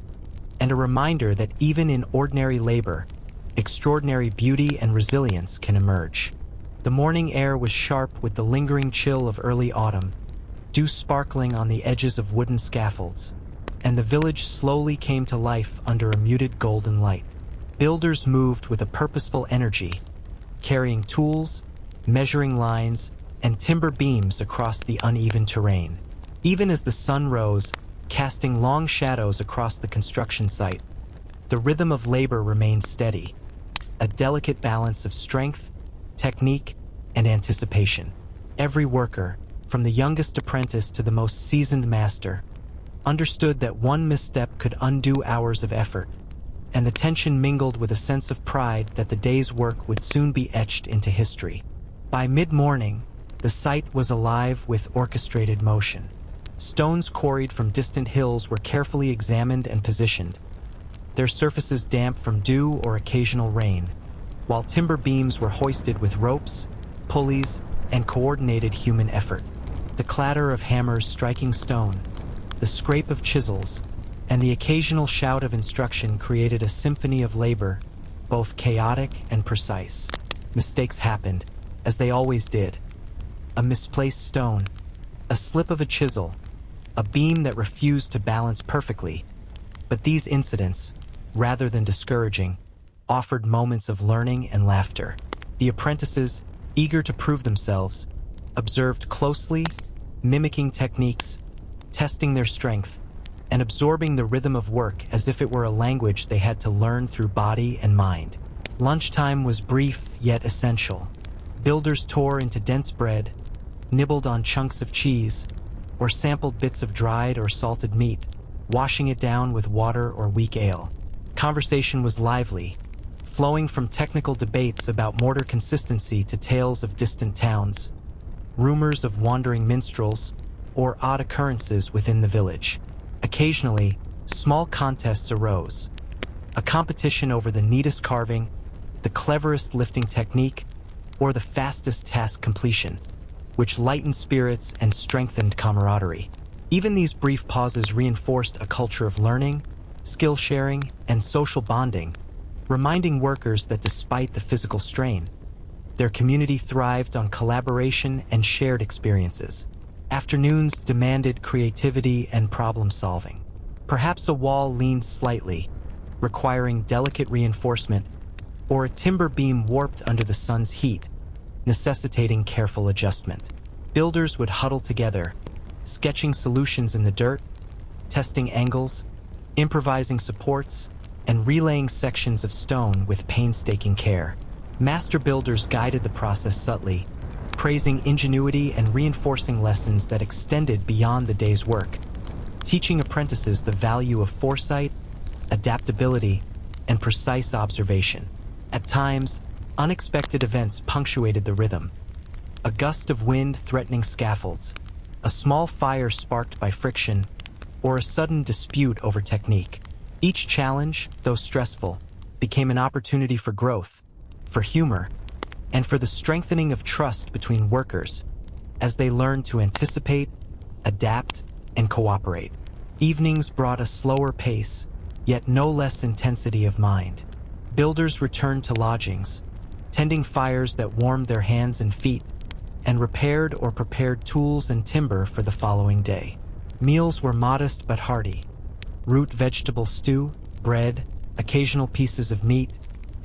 and a reminder that even in ordinary labor, extraordinary beauty and resilience can emerge. The morning air was sharp with the lingering chill of early autumn, dew sparkling on the edges of wooden scaffolds, and the village slowly came to life under a muted golden light. Builders moved with a purposeful energy, carrying tools, measuring lines, and timber beams across the uneven terrain. Even as the sun rose, casting long shadows across the construction site, the rhythm of labor remained steady, a delicate balance of strength, technique, and anticipation. Every worker, from the youngest apprentice to the most seasoned master, understood that one misstep could undo hours of effort, and the tension mingled with a sense of pride that the day's work would soon be etched into history. By mid-morning, the site was alive with orchestrated motion. Stones quarried from distant hills were carefully examined and positioned, their surfaces damp from dew or occasional rain, while timber beams were hoisted with ropes, pulleys, and coordinated human effort. The clatter of hammers striking stone, the scrape of chisels, and the occasional shout of instruction created a symphony of labor, both chaotic and precise. Mistakes happened, as they always did. A misplaced stone, a slip of a chisel, a beam that refused to balance perfectly. But these incidents, rather than discouraging, offered moments of learning and laughter. The apprentices, eager to prove themselves, observed closely, mimicking techniques, testing their strength, and absorbing the rhythm of work as if it were a language they had to learn through body and mind. Lunchtime was brief yet essential. Builders tore into dense bread, nibbled on chunks of cheese, or sampled bits of dried or salted meat, washing it down with water or weak ale. Conversation was lively, flowing from technical debates about mortar consistency to tales of distant towns, rumors of wandering minstrels, or odd occurrences within the village. Occasionally, small contests arose, a competition over the neatest carving, the cleverest lifting technique, or the fastest task completion, which lightened spirits and strengthened camaraderie. Even these brief pauses reinforced a culture of learning, skill sharing, and social bonding, reminding workers that despite the physical strain, their community thrived on collaboration and shared experiences. Afternoons demanded creativity and problem-solving. Perhaps a wall leaned slightly, requiring delicate reinforcement, or a timber beam warped under the sun's heat, necessitating careful adjustment. Builders would huddle together, sketching solutions in the dirt, testing angles, improvising supports, and relaying sections of stone with painstaking care. Master builders guided the process subtly, praising ingenuity and reinforcing lessons that extended beyond the day's work, teaching apprentices the value of foresight, adaptability, and precise observation. At times, unexpected events punctuated the rhythm. a gust of wind threatening scaffolds, a small fire sparked by friction, or a sudden dispute over technique. Each challenge, though stressful, became an opportunity for growth, for humor, and for the strengthening of trust between workers as they learned to anticipate, adapt, and cooperate. Evenings brought a slower pace, yet no less intensity of mind. Builders returned to lodgings, tending fires that warmed their hands and feet, and repaired or prepared tools and timber for the following day. Meals were modest but hearty: root vegetable stew, bread, occasional pieces of meat,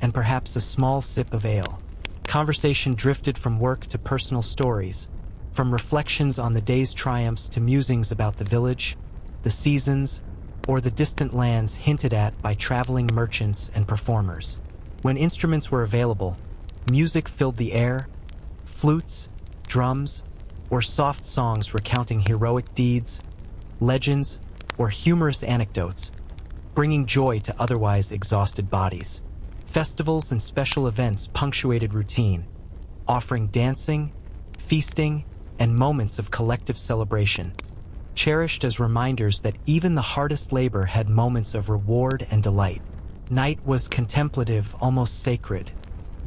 and perhaps a small sip of ale. Conversation drifted from work to personal stories, from reflections on the day's triumphs to musings about the village, the seasons, or the distant lands hinted at by traveling merchants and performers. When instruments were available, music filled the air: flutes, drums, or soft songs recounting heroic deeds, legends, or humorous anecdotes, bringing joy to otherwise exhausted bodies. Festivals and special events punctuated routine, offering dancing, feasting, and moments of collective celebration, cherished as reminders that even the hardest labor had moments of reward and delight. Night was contemplative, almost sacred.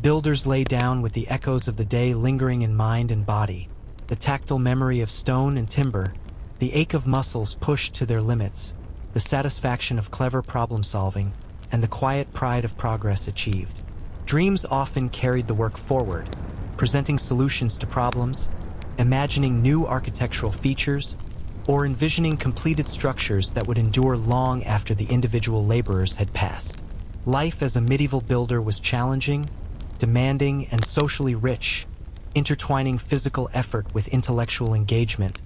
Builders lay down with the echoes of the day lingering in mind and body, the tactile memory of stone and timber, the ache of muscles pushed to their limits, the satisfaction of clever problem-solving, and the quiet pride of progress achieved. Dreams often carried the work forward, presenting solutions to problems, imagining new architectural features, or envisioning completed structures that would endure long after the individual laborers had passed. Life as a medieval builder was challenging, demanding, and socially rich, intertwining physical effort with intellectual engagement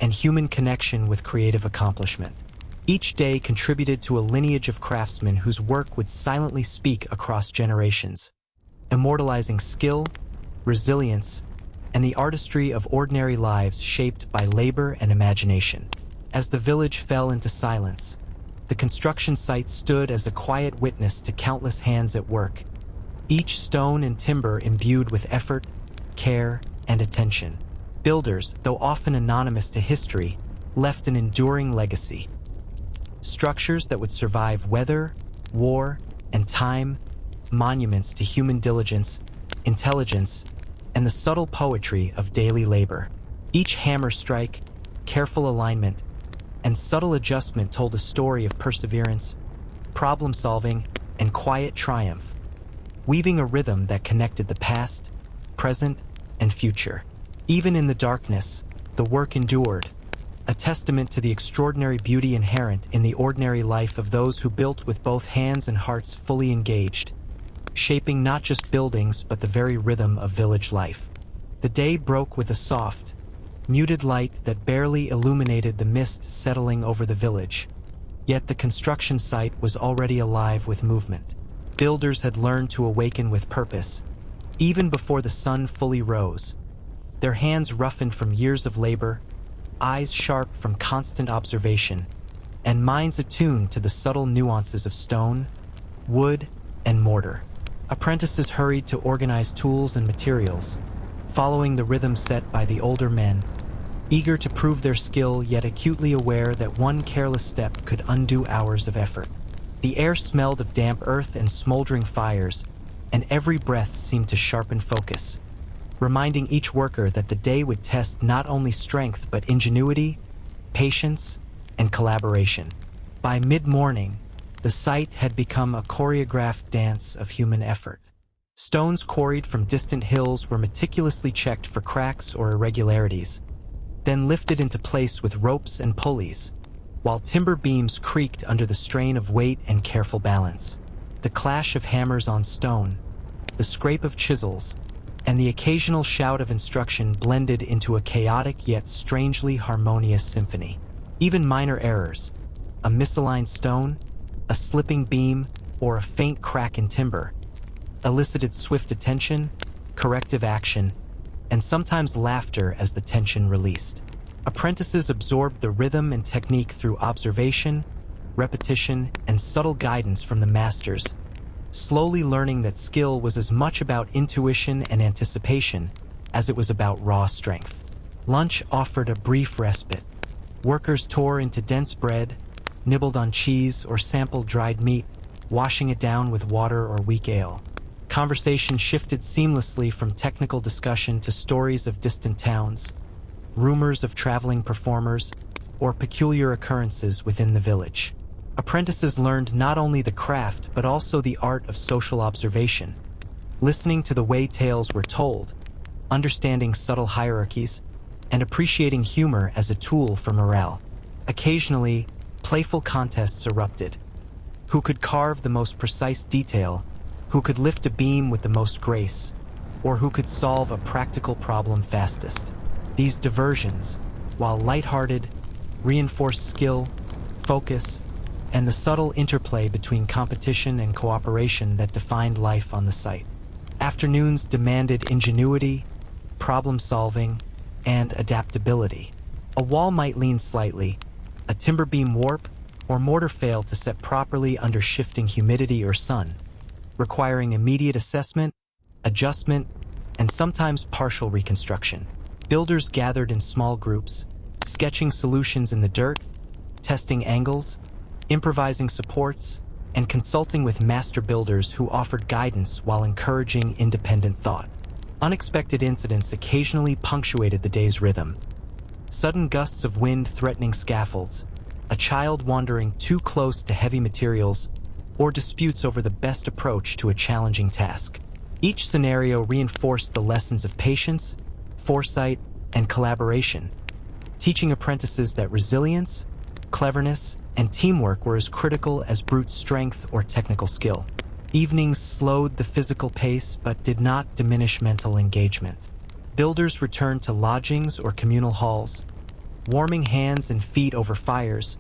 and human connection with creative accomplishment. Each day contributed to a lineage of craftsmen whose work would silently speak across generations, immortalizing skill, resilience, and the artistry of ordinary lives shaped by labor and imagination. As the village fell into silence, the construction site stood as a quiet witness to countless hands at work, each stone and timber imbued with effort, care, and attention. Builders, though often anonymous to history, left an enduring legacy. Structures that would survive weather, war, and time, monuments to human diligence, intelligence, and the subtle poetry of daily labor. Each hammer strike, careful alignment, and subtle adjustment told a story of perseverance, problem-solving, and quiet triumph, weaving a rhythm that connected the past, present, and future. Even in the darkness, the work endured, a testament to the extraordinary beauty inherent in the ordinary life of those who built with both hands and hearts fully engaged, shaping not just buildings but the very rhythm of village life. The day broke with a soft, muted light that barely illuminated the mist settling over the village, yet the construction site was already alive with movement. Builders had learned to awaken with purpose, even before the sun fully rose, their hands roughened from years of labor, eyes sharp from constant observation, and minds attuned to the subtle nuances of stone, wood, and mortar. Apprentices hurried to organize tools and materials, following the rhythm set by the older men, eager to prove their skill yet acutely aware that one careless step could undo hours of effort. The air smelled of damp earth and smoldering fires, and every breath seemed to sharpen focus, reminding each worker that the day would test not only strength but ingenuity, patience, and collaboration. By mid-morning, the site had become a choreographed dance of human effort. Stones quarried from distant hills were meticulously checked for cracks or irregularities, then lifted into place with ropes and pulleys, while timber beams creaked under the strain of weight and careful balance. The clash of hammers on stone, the scrape of chisels, and the occasional shout of instruction blended into a chaotic yet strangely harmonious symphony. Even minor errors, a misaligned stone, a slipping beam, or a faint crack in timber, elicited swift attention, corrective action, and sometimes laughter as the tension released. Apprentices absorbed the rhythm and technique through observation, repetition, and subtle guidance from the masters, slowly learning that skill was as much about intuition and anticipation as it was about raw strength. Lunch offered a brief respite. Workers tore into dense bread, nibbled on cheese, or sampled dried meat, washing it down with water or weak ale. Conversation shifted seamlessly from technical discussion to stories of distant towns, rumors of traveling performers, or peculiar occurrences within the village. Apprentices learned not only the craft but also the art of social observation, listening to the way tales were told, understanding subtle hierarchies, and appreciating humor as a tool for morale. Occasionally, playful contests erupted. Who could carve the most precise detail, who could lift a beam with the most grace, or who could solve a practical problem fastest. These diversions, while lighthearted, reinforced skill, focus, and the subtle interplay between competition and cooperation that defined life on the site. Afternoons demanded ingenuity, problem-solving, and adaptability. A wall might lean slightly, a timber beam warp, or mortar fail to set properly under shifting humidity or sun, requiring immediate assessment, adjustment, and sometimes partial reconstruction. Builders gathered in small groups, sketching solutions in the dirt, testing angles, improvising supports, and consulting with master builders who offered guidance while encouraging independent thought. Unexpected incidents occasionally punctuated the day's rhythm. Sudden gusts of wind threatening scaffolds, a child wandering too close to heavy materials, or disputes over the best approach to a challenging task. Each scenario reinforced the lessons of patience, foresight, and collaboration, teaching apprentices that resilience, cleverness, and teamwork were as critical as brute strength or technical skill. Evenings slowed the physical pace but did not diminish mental engagement. Builders returned to lodgings or communal halls, warming hands and feet over fires,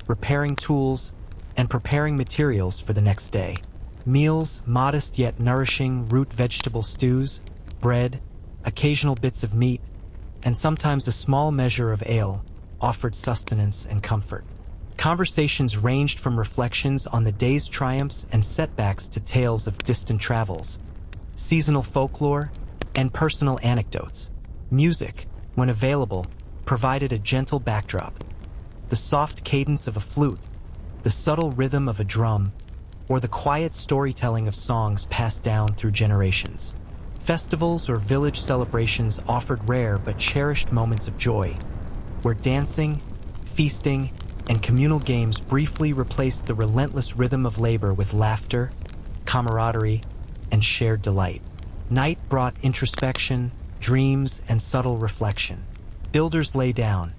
repairing tools, and preparing materials for the next day. Meals, modest yet nourishing root vegetable stews, bread, occasional bits of meat, and sometimes a small measure of ale, offered sustenance and comfort. Conversations ranged from reflections on the day's triumphs and setbacks to tales of distant travels, seasonal folklore, and personal anecdotes. Music, when available, provided a gentle backdrop. The soft cadence of a flute, the subtle rhythm of a drum, or the quiet storytelling of songs passed down through generations. Festivals or village celebrations offered rare but cherished moments of joy, where dancing, feasting, and communal games briefly replaced the relentless rhythm of labor with laughter, camaraderie, and shared delight. Night brought introspection, dreams, and subtle reflection. Builders lay down,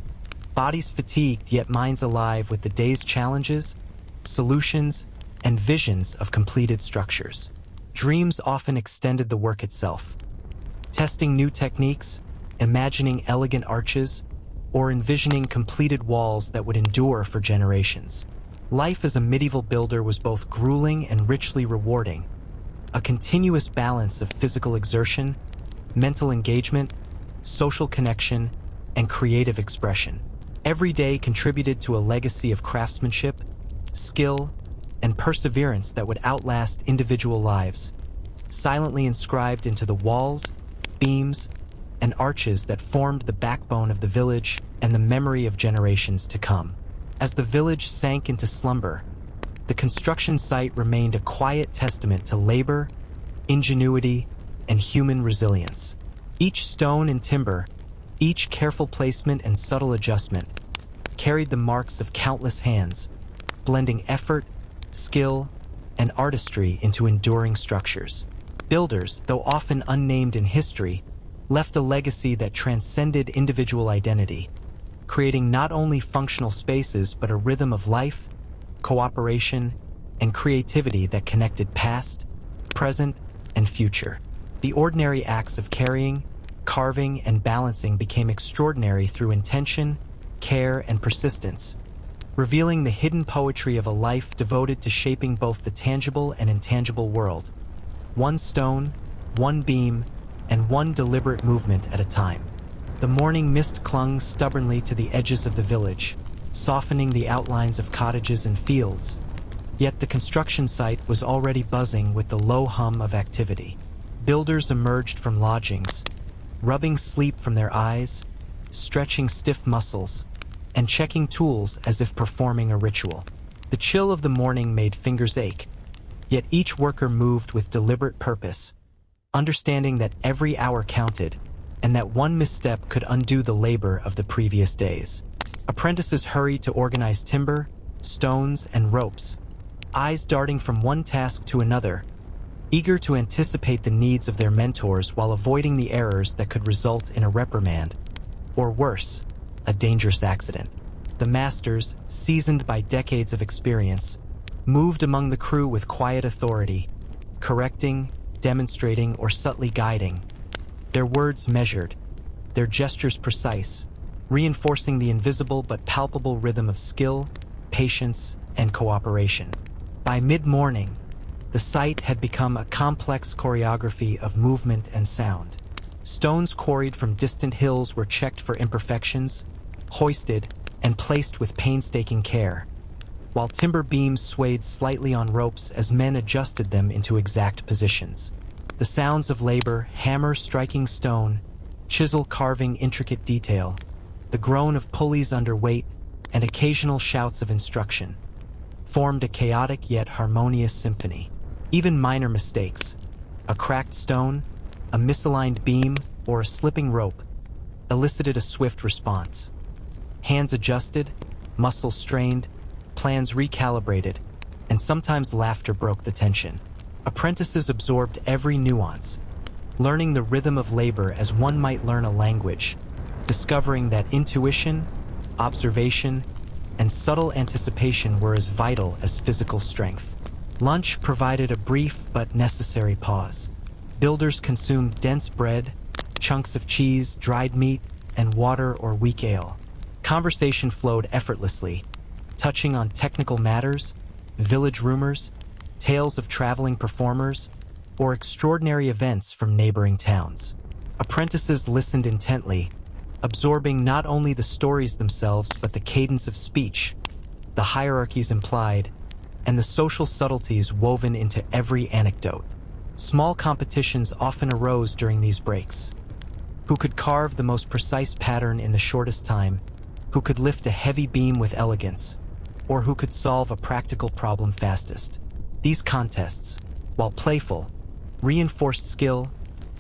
bodies fatigued yet minds alive with the day's challenges, solutions, and visions of completed structures. Dreams often extended the work itself, testing new techniques, imagining elegant arches, or envisioning completed walls that would endure for generations. Life as a medieval builder was both grueling and richly rewarding, a continuous balance of physical exertion, mental engagement, social connection, and creative expression. Every day contributed to a legacy of craftsmanship, skill, and perseverance that would outlast individual lives, silently inscribed into the walls, beams, and arches that formed the backbone of the village and the memory of generations to come. As the village sank into slumber, the construction site remained a quiet testament to labor, ingenuity, and human resilience. Each stone and timber, each careful placement and subtle adjustment, carried the marks of countless hands, blending effort, skill, and artistry into enduring structures. Builders, though often unnamed in history, left a legacy that transcended individual identity, creating not only functional spaces but a rhythm of life, cooperation, and creativity that connected past, present, and future. The ordinary acts of carrying, carving, and balancing became extraordinary through intention, care, and persistence, revealing the hidden poetry of a life devoted to shaping both the tangible and intangible world. One stone, one beam, and one deliberate movement at a time. The morning mist clung stubbornly to the edges of the village, softening the outlines of cottages and fields. Yet the construction site was already buzzing with the low hum of activity. Builders emerged from lodgings, rubbing sleep from their eyes, stretching stiff muscles, and checking tools as if performing a ritual. The chill of the morning made fingers ache, yet each worker moved with deliberate purpose, understanding that every hour counted and that one misstep could undo the labor of the previous days. Apprentices hurried to organize timber, stones, and ropes, eyes darting from one task to another, eager to anticipate the needs of their mentors while avoiding the errors that could result in a reprimand, or worse, a dangerous accident. The masters, seasoned by decades of experience, moved among the crew with quiet authority, correcting, demonstrating, or subtly guiding, their words measured, their gestures precise, reinforcing the invisible but palpable rhythm of skill, patience, and cooperation. By mid-morning, the site had become a complex choreography of movement and sound. Stones quarried from distant hills were checked for imperfections, hoisted, and placed with painstaking care, while timber beams swayed slightly on ropes as men adjusted them into exact positions. The sounds of labor, hammer striking stone, chisel carving intricate detail, the groan of pulleys under weight, and occasional shouts of instruction, formed a chaotic yet harmonious symphony. Even minor mistakes, a cracked stone, a misaligned beam, or a slipping rope, elicited a swift response. Hands adjusted, muscles strained, plans recalibrated, and sometimes laughter broke the tension. Apprentices absorbed every nuance, learning the rhythm of labor as one might learn a language, discovering that intuition, observation, and subtle anticipation were as vital as physical strength. Lunch provided a brief but necessary pause. Builders consumed dense bread, chunks of cheese, dried meat, and water or weak ale. Conversation flowed effortlessly, touching on technical matters, village rumors, tales of traveling performers, or extraordinary events from neighboring towns. Apprentices listened intently, absorbing not only the stories themselves but the cadence of speech, the hierarchies implied, and the social subtleties woven into every anecdote. Small competitions often arose during these breaks. Who could carve the most precise pattern in the shortest time, who could lift a heavy beam with elegance, or who could solve a practical problem fastest. These contests, while playful, reinforced skill,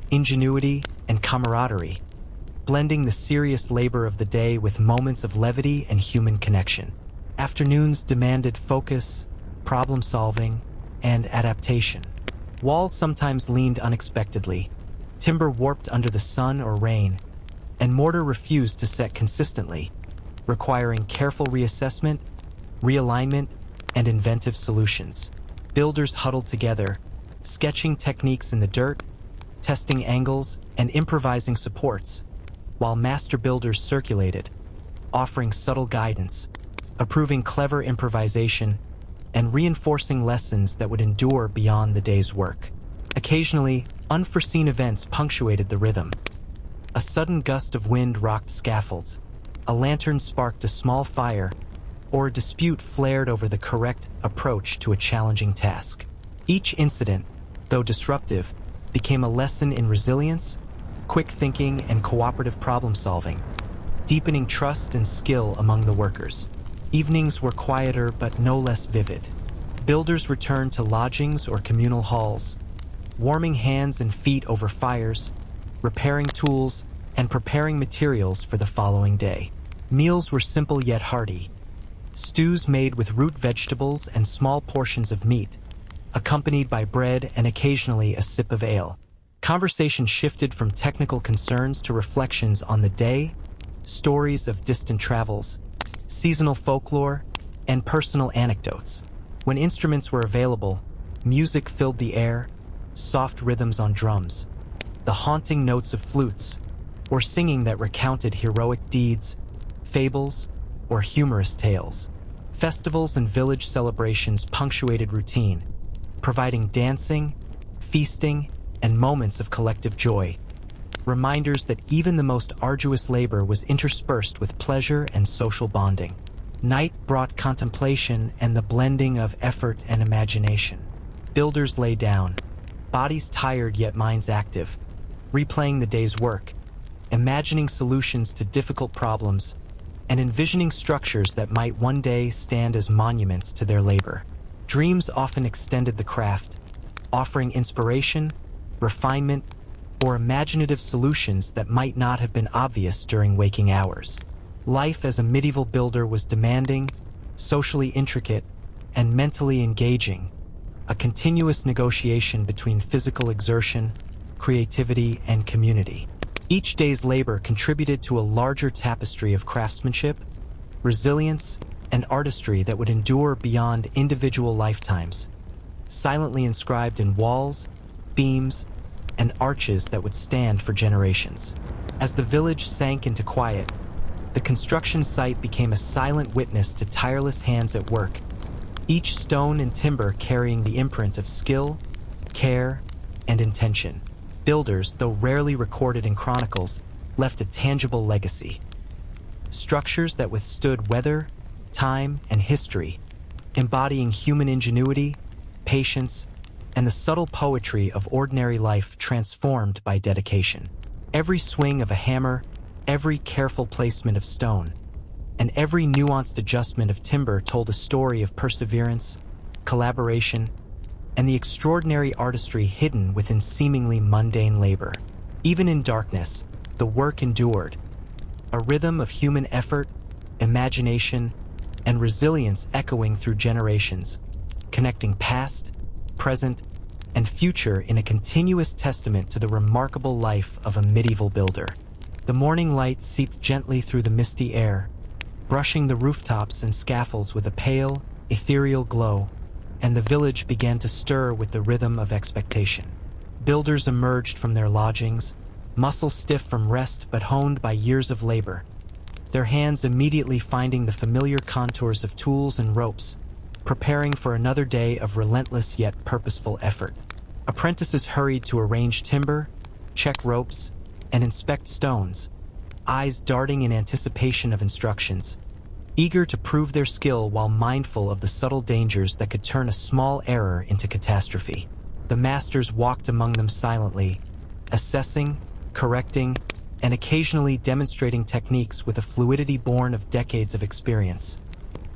ingenuity, and camaraderie, blending the serious labor of the day with moments of levity and human connection. Afternoons demanded focus, problem-solving, and adaptation. Walls sometimes leaned unexpectedly, timber warped under the sun or rain, and mortar refused to set consistently, requiring careful reassessment, realignment, and inventive solutions. Builders huddled together, sketching techniques in the dirt, testing angles, and improvising supports, while master builders circulated, offering subtle guidance, approving clever improvisation, and reinforcing lessons that would endure beyond the day's work. Occasionally, unforeseen events punctuated the rhythm. A sudden gust of wind rocked scaffolds, a lantern sparked a small fire, or a dispute flared over the correct approach to a challenging task. Each incident, though disruptive, became a lesson in resilience, quick thinking, and cooperative problem-solving, deepening trust and skill among the workers. Evenings were quieter but no less vivid. Builders returned to lodgings or communal halls, warming hands and feet over fires, repairing tools, and preparing materials for the following day. Meals were simple yet hearty. Stews made with root vegetables and small portions of meat, accompanied by bread and occasionally a sip of ale. Conversation shifted from technical concerns to reflections on the day, stories of distant travels, seasonal folklore, and personal anecdotes. When instruments were available, music filled the air, soft rhythms on drums, the haunting notes of flutes, or singing that recounted heroic deeds, fables, or humorous tales. Festivals and village celebrations punctuated routine, providing dancing, feasting, and moments of collective joy, reminders that even the most arduous labor was interspersed with pleasure and social bonding. Night brought contemplation and the blending of effort and imagination. Builders lay down, bodies tired yet minds active, replaying the day's work, imagining solutions to difficult problems, and envisioning structures that might one day stand as monuments to their labor. Dreams often extended the craft, offering inspiration, refinement, or imaginative solutions that might not have been obvious during waking hours. Life as a medieval builder was demanding, socially intricate, and mentally engaging, a continuous negotiation between physical exertion, creativity, and community. Each day's labor contributed to a larger tapestry of craftsmanship, resilience, and artistry that would endure beyond individual lifetimes, silently inscribed in walls, beams, and arches that would stand for generations. As the village sank into quiet, the construction site became a silent witness to tireless hands at work, each stone and timber carrying the imprint of skill, care, and intention. Builders, though rarely recorded in chronicles, left a tangible legacy. Structures that withstood weather, time, and history, embodying human ingenuity, patience, and the subtle poetry of ordinary life transformed by dedication. Every swing of a hammer, every careful placement of stone, and every nuanced adjustment of timber told a story of perseverance, collaboration, and the extraordinary artistry hidden within seemingly mundane labor. Even in darkness, the work endured, a rhythm of human effort, imagination, and resilience echoing through generations, connecting past, present, and future in a continuous testament to the remarkable life of a medieval builder. The morning light seeped gently through the misty air, brushing the rooftops and scaffolds with a pale, ethereal glow, and the village began to stir with the rhythm of expectation. Builders emerged from their lodgings, muscles stiff from rest but honed by years of labor, their hands immediately finding the familiar contours of tools and ropes, preparing for another day of relentless yet purposeful effort. Apprentices hurried to arrange timber, check ropes, and inspect stones, eyes darting in anticipation of instructions, eager to prove their skill while mindful of the subtle dangers that could turn a small error into catastrophe. The masters walked among them silently, assessing, correcting, and occasionally demonstrating techniques with a fluidity born of decades of experience.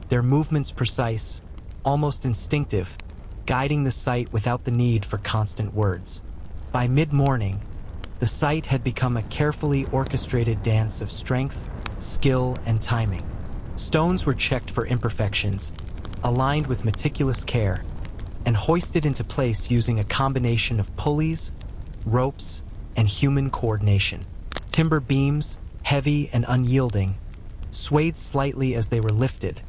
Their movements precise, almost instinctive, guiding the site without the need for constant words. By mid-morning, the site had become a carefully orchestrated dance of strength, skill, and timing. Stones were checked for imperfections, aligned with meticulous care, and hoisted into place using a combination of pulleys, ropes, and human coordination. Timber beams, heavy and unyielding, swayed slightly as they were lifted,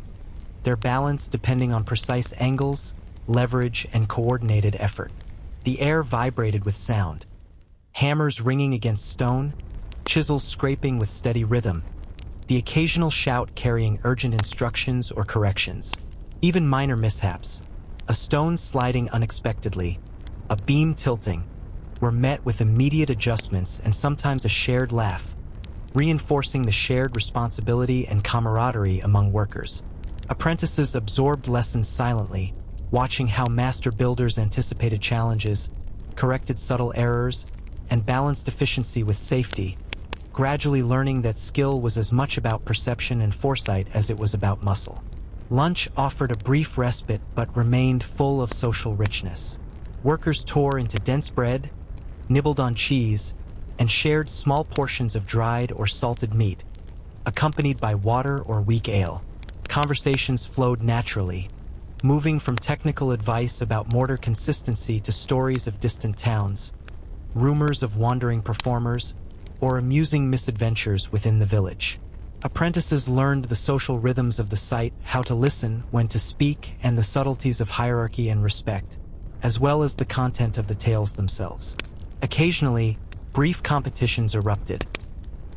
their balance depending on precise angles, leverage, and coordinated effort. The air vibrated with sound, hammers ringing against stone, chisels scraping with steady rhythm, the occasional shout carrying urgent instructions or corrections. Even minor mishaps, a stone sliding unexpectedly, a beam tilting, were met with immediate adjustments and sometimes a shared laugh, reinforcing the shared responsibility and camaraderie among workers. Apprentices absorbed lessons silently, watching how master builders anticipated challenges, corrected subtle errors, and balanced efficiency with safety, gradually learning that skill was as much about perception and foresight as it was about muscle. Lunch offered a brief respite but remained full of social richness. Workers tore into dense bread, nibbled on cheese, and shared small portions of dried or salted meat, accompanied by water or weak ale. Conversations flowed naturally, moving from technical advice about mortar consistency to stories of distant towns, rumors of wandering performers, or amusing misadventures within the village. Apprentices learned the social rhythms of the site, how to listen, when to speak, and the subtleties of hierarchy and respect, as well as the content of the tales themselves. Occasionally, brief competitions erupted.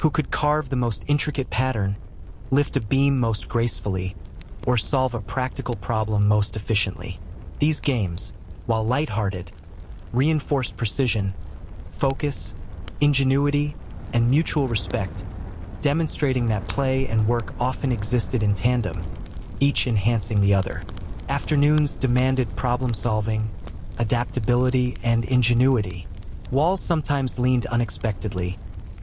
Who could carve the most intricate pattern, lift a beam most gracefully, or solve a practical problem most efficiently? These games, while lighthearted, reinforced precision, focus, ingenuity, and mutual respect, demonstrating that play and work often existed in tandem, each enhancing the other. Afternoons demanded problem-solving, adaptability, and ingenuity. Walls sometimes leaned unexpectedly,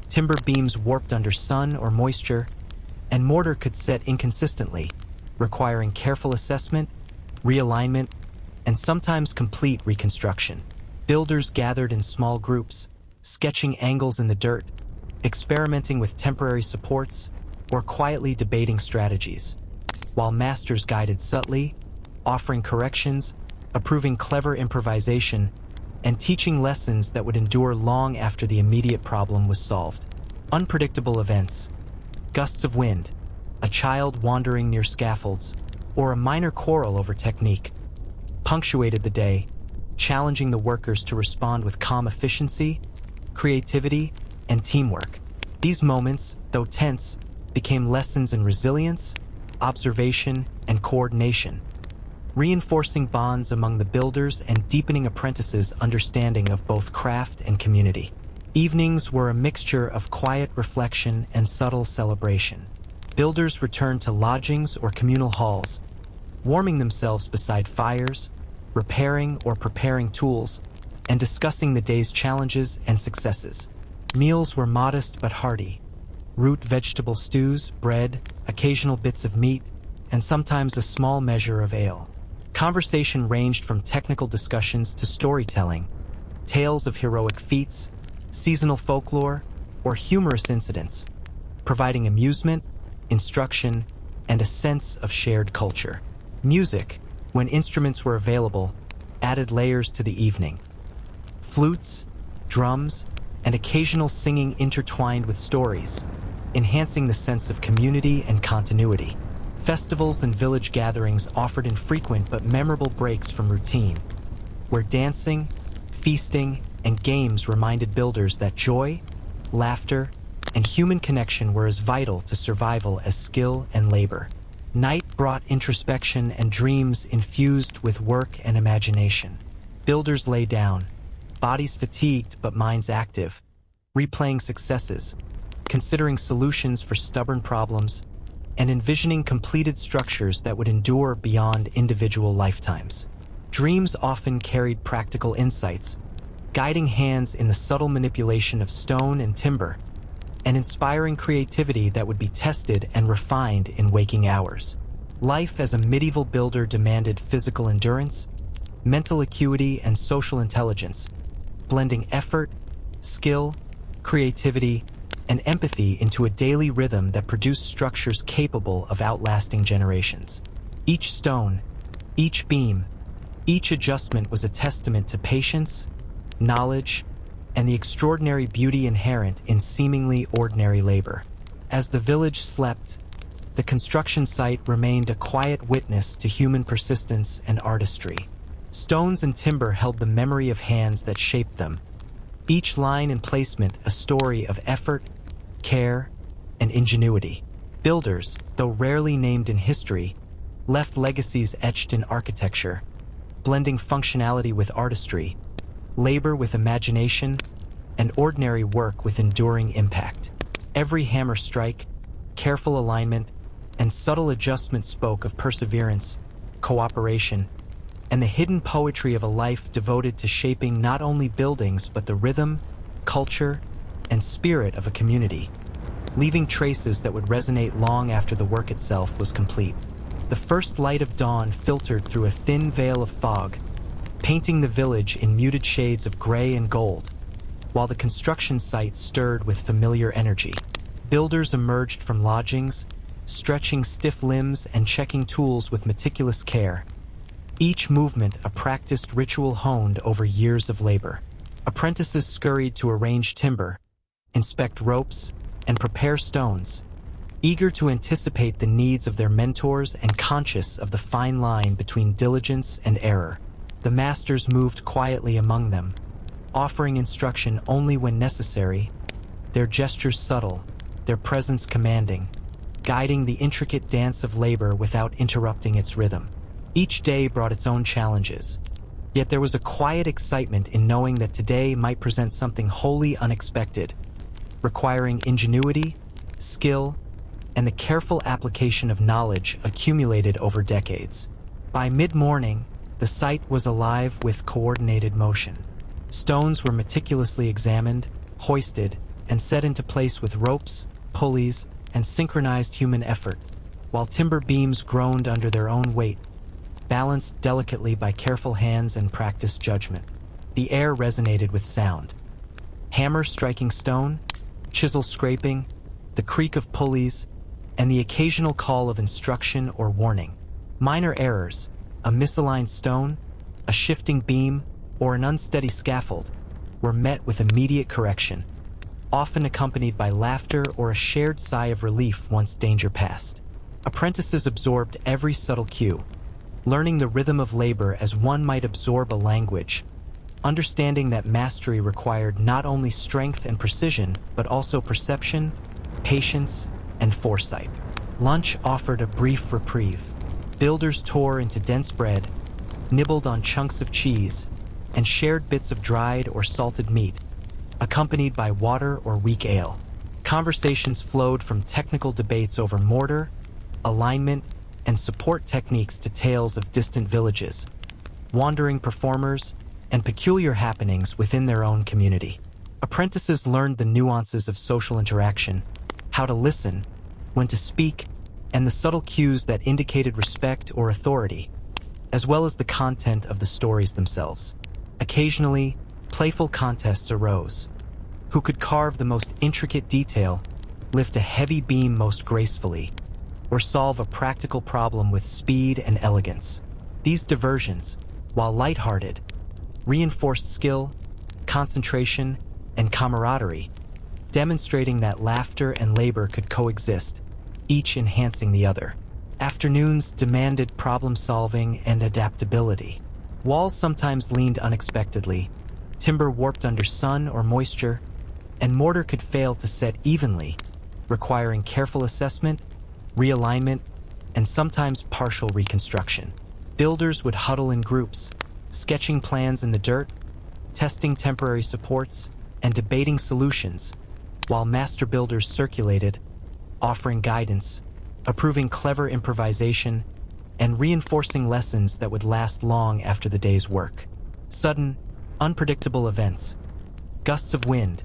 Timber beams warped under sun or moisture, and mortar could set inconsistently, requiring careful assessment, realignment, and sometimes complete reconstruction. Builders gathered in small groups, sketching angles in the dirt, experimenting with temporary supports, or quietly debating strategies, while masters guided subtly, offering corrections, approving clever improvisation, and teaching lessons that would endure long after the immediate problem was solved. Unpredictable events, gusts of wind, a child wandering near scaffolds, or a minor quarrel over technique, punctuated the day, challenging the workers to respond with calm efficiency, creativity, and teamwork. These moments, though tense, became lessons in resilience, observation, and coordination, reinforcing bonds among the builders and deepening apprentices' understanding of both craft and community. Evenings were a mixture of quiet reflection and subtle celebration. Builders returned to lodgings or communal halls, warming themselves beside fires, repairing or preparing tools, and discussing the day's challenges and successes. Meals were modest but hearty: root vegetable stews, bread, occasional bits of meat, and sometimes a small measure of ale. Conversation ranged from technical discussions to storytelling, tales of heroic feats, seasonal folklore, or humorous incidents, providing amusement, instruction, and a sense of shared culture. Music, when instruments were available, added layers to the evening. Flutes, drums, and occasional singing intertwined with stories, enhancing the sense of community and continuity. Festivals and village gatherings offered infrequent but memorable breaks from routine, where dancing, feasting, and games reminded builders that joy, laughter, and human connection were as vital to survival as skill and labor. Night brought introspection and dreams infused with work and imagination. Builders lay down, bodies fatigued but minds active, replaying successes, considering solutions for stubborn problems, and envisioning completed structures that would endure beyond individual lifetimes. Dreams often carried practical insights, guiding hands in the subtle manipulation of stone and timber, and inspiring creativity that would be tested and refined in waking hours. Life as a medieval builder demanded physical endurance, mental acuity, and social intelligence, blending effort, skill, creativity, and empathy into a daily rhythm that produced structures capable of outlasting generations. Each stone, each beam, each adjustment was a testament to patience, knowledge, and the extraordinary beauty inherent in seemingly ordinary labor. As the village slept, the construction site remained a quiet witness to human persistence and artistry. Stones and timber held the memory of hands that shaped them, each line and placement a story of effort, care, and ingenuity. Builders, though rarely named in history, left legacies etched in architecture, blending functionality with artistry, labor with imagination, and ordinary work with enduring impact. Every hammer strike, careful alignment, and subtle adjustment spoke of perseverance, cooperation, and the hidden poetry of a life devoted to shaping not only buildings but the rhythm, culture, and spirit of a community, leaving traces that would resonate long after the work itself was complete. The first light of dawn filtered through a thin veil of fog, painting the village in muted shades of gray and gold, while the construction site stirred with familiar energy. Builders emerged from lodgings, stretching stiff limbs and checking tools with meticulous care, each movement a practiced ritual honed over years of labor. Apprentices scurried to arrange timber, inspect ropes, and prepare stones, eager to anticipate the needs of their mentors and conscious of the fine line between diligence and error. The masters moved quietly among them, offering instruction only when necessary, their gestures subtle, their presence commanding, guiding the intricate dance of labor without interrupting its rhythm. Each day brought its own challenges, yet there was a quiet excitement in knowing that today might present something wholly unexpected, requiring ingenuity, skill, and the careful application of knowledge accumulated over decades. By mid-morning, the site was alive with coordinated motion. Stones were meticulously examined, hoisted, and set into place with ropes, pulleys, and synchronized human effort, while timber beams groaned under their own weight, balanced delicately by careful hands and practiced judgment. The air resonated with sound. Hammer striking stone, chisel scraping, the creak of pulleys, and the occasional call of instruction or warning. Minor errors, a misaligned stone, a shifting beam, or an unsteady scaffold, were met with immediate correction, often accompanied by laughter or a shared sigh of relief once danger passed. Apprentices absorbed every subtle cue, learning the rhythm of labor as one might absorb a language, understanding that mastery required not only strength and precision, but also perception, patience, and foresight. Lunch offered a brief reprieve. Builders tore into dense bread, nibbled on chunks of cheese, and shared bits of dried or salted meat, accompanied by water or weak ale. Conversations flowed from technical debates over mortar, alignment, and support techniques to tales of distant villages, wandering performers, and peculiar happenings within their own community. Apprentices learned the nuances of social interaction, how to listen, when to speak, and the subtle cues that indicated respect or authority, as well as the content of the stories themselves. Occasionally, playful contests arose. Who could carve the most intricate detail, lift a heavy beam most gracefully, or solve a practical problem with speed and elegance. These diversions, while lighthearted, reinforced skill, concentration, and camaraderie, demonstrating that laughter and labor could coexist, each enhancing the other. Afternoons demanded problem-solving and adaptability. Walls sometimes leaned unexpectedly, timber warped under sun or moisture, and mortar could fail to set evenly, requiring careful assessment, realignment, and sometimes partial reconstruction. Builders would huddle in groups, sketching plans in the dirt, testing temporary supports, and debating solutions, while master builders circulated, offering guidance, approving clever improvisation, and reinforcing lessons that would last long after the day's work. Sudden, unpredictable events, gusts of wind,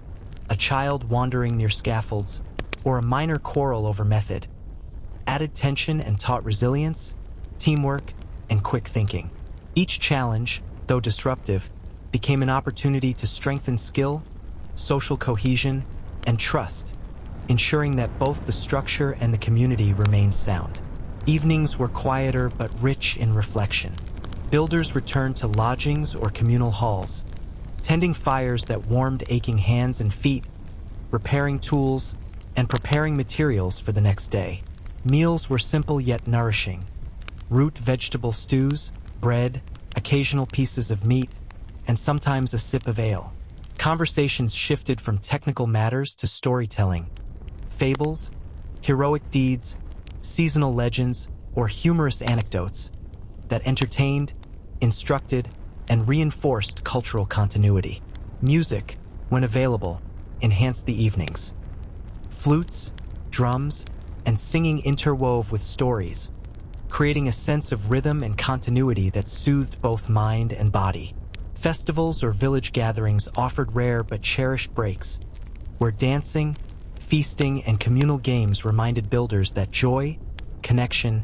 a child wandering near scaffolds, or a minor quarrel over method, added tension and taught resilience, teamwork, and quick thinking. Each challenge, though disruptive, became an opportunity to strengthen skill, social cohesion, and trust, ensuring that both the structure and the community remained sound. Evenings were quieter but rich in reflection. Builders returned to lodgings or communal halls, tending fires that warmed aching hands and feet, repairing tools, and preparing materials for the next day. Meals were simple yet nourishing. Root vegetable stews, bread, occasional pieces of meat, and sometimes a sip of ale. Conversations shifted from technical matters to storytelling, fables, heroic deeds, seasonal legends, or humorous anecdotes that entertained, instructed, and reinforced cultural continuity. Music, when available, enhanced the evenings. Flutes, drums, and singing interwove with stories, creating a sense of rhythm and continuity that soothed both mind and body. Festivals or village gatherings offered rare but cherished breaks, where dancing, feasting, and communal games reminded builders that joy, connection,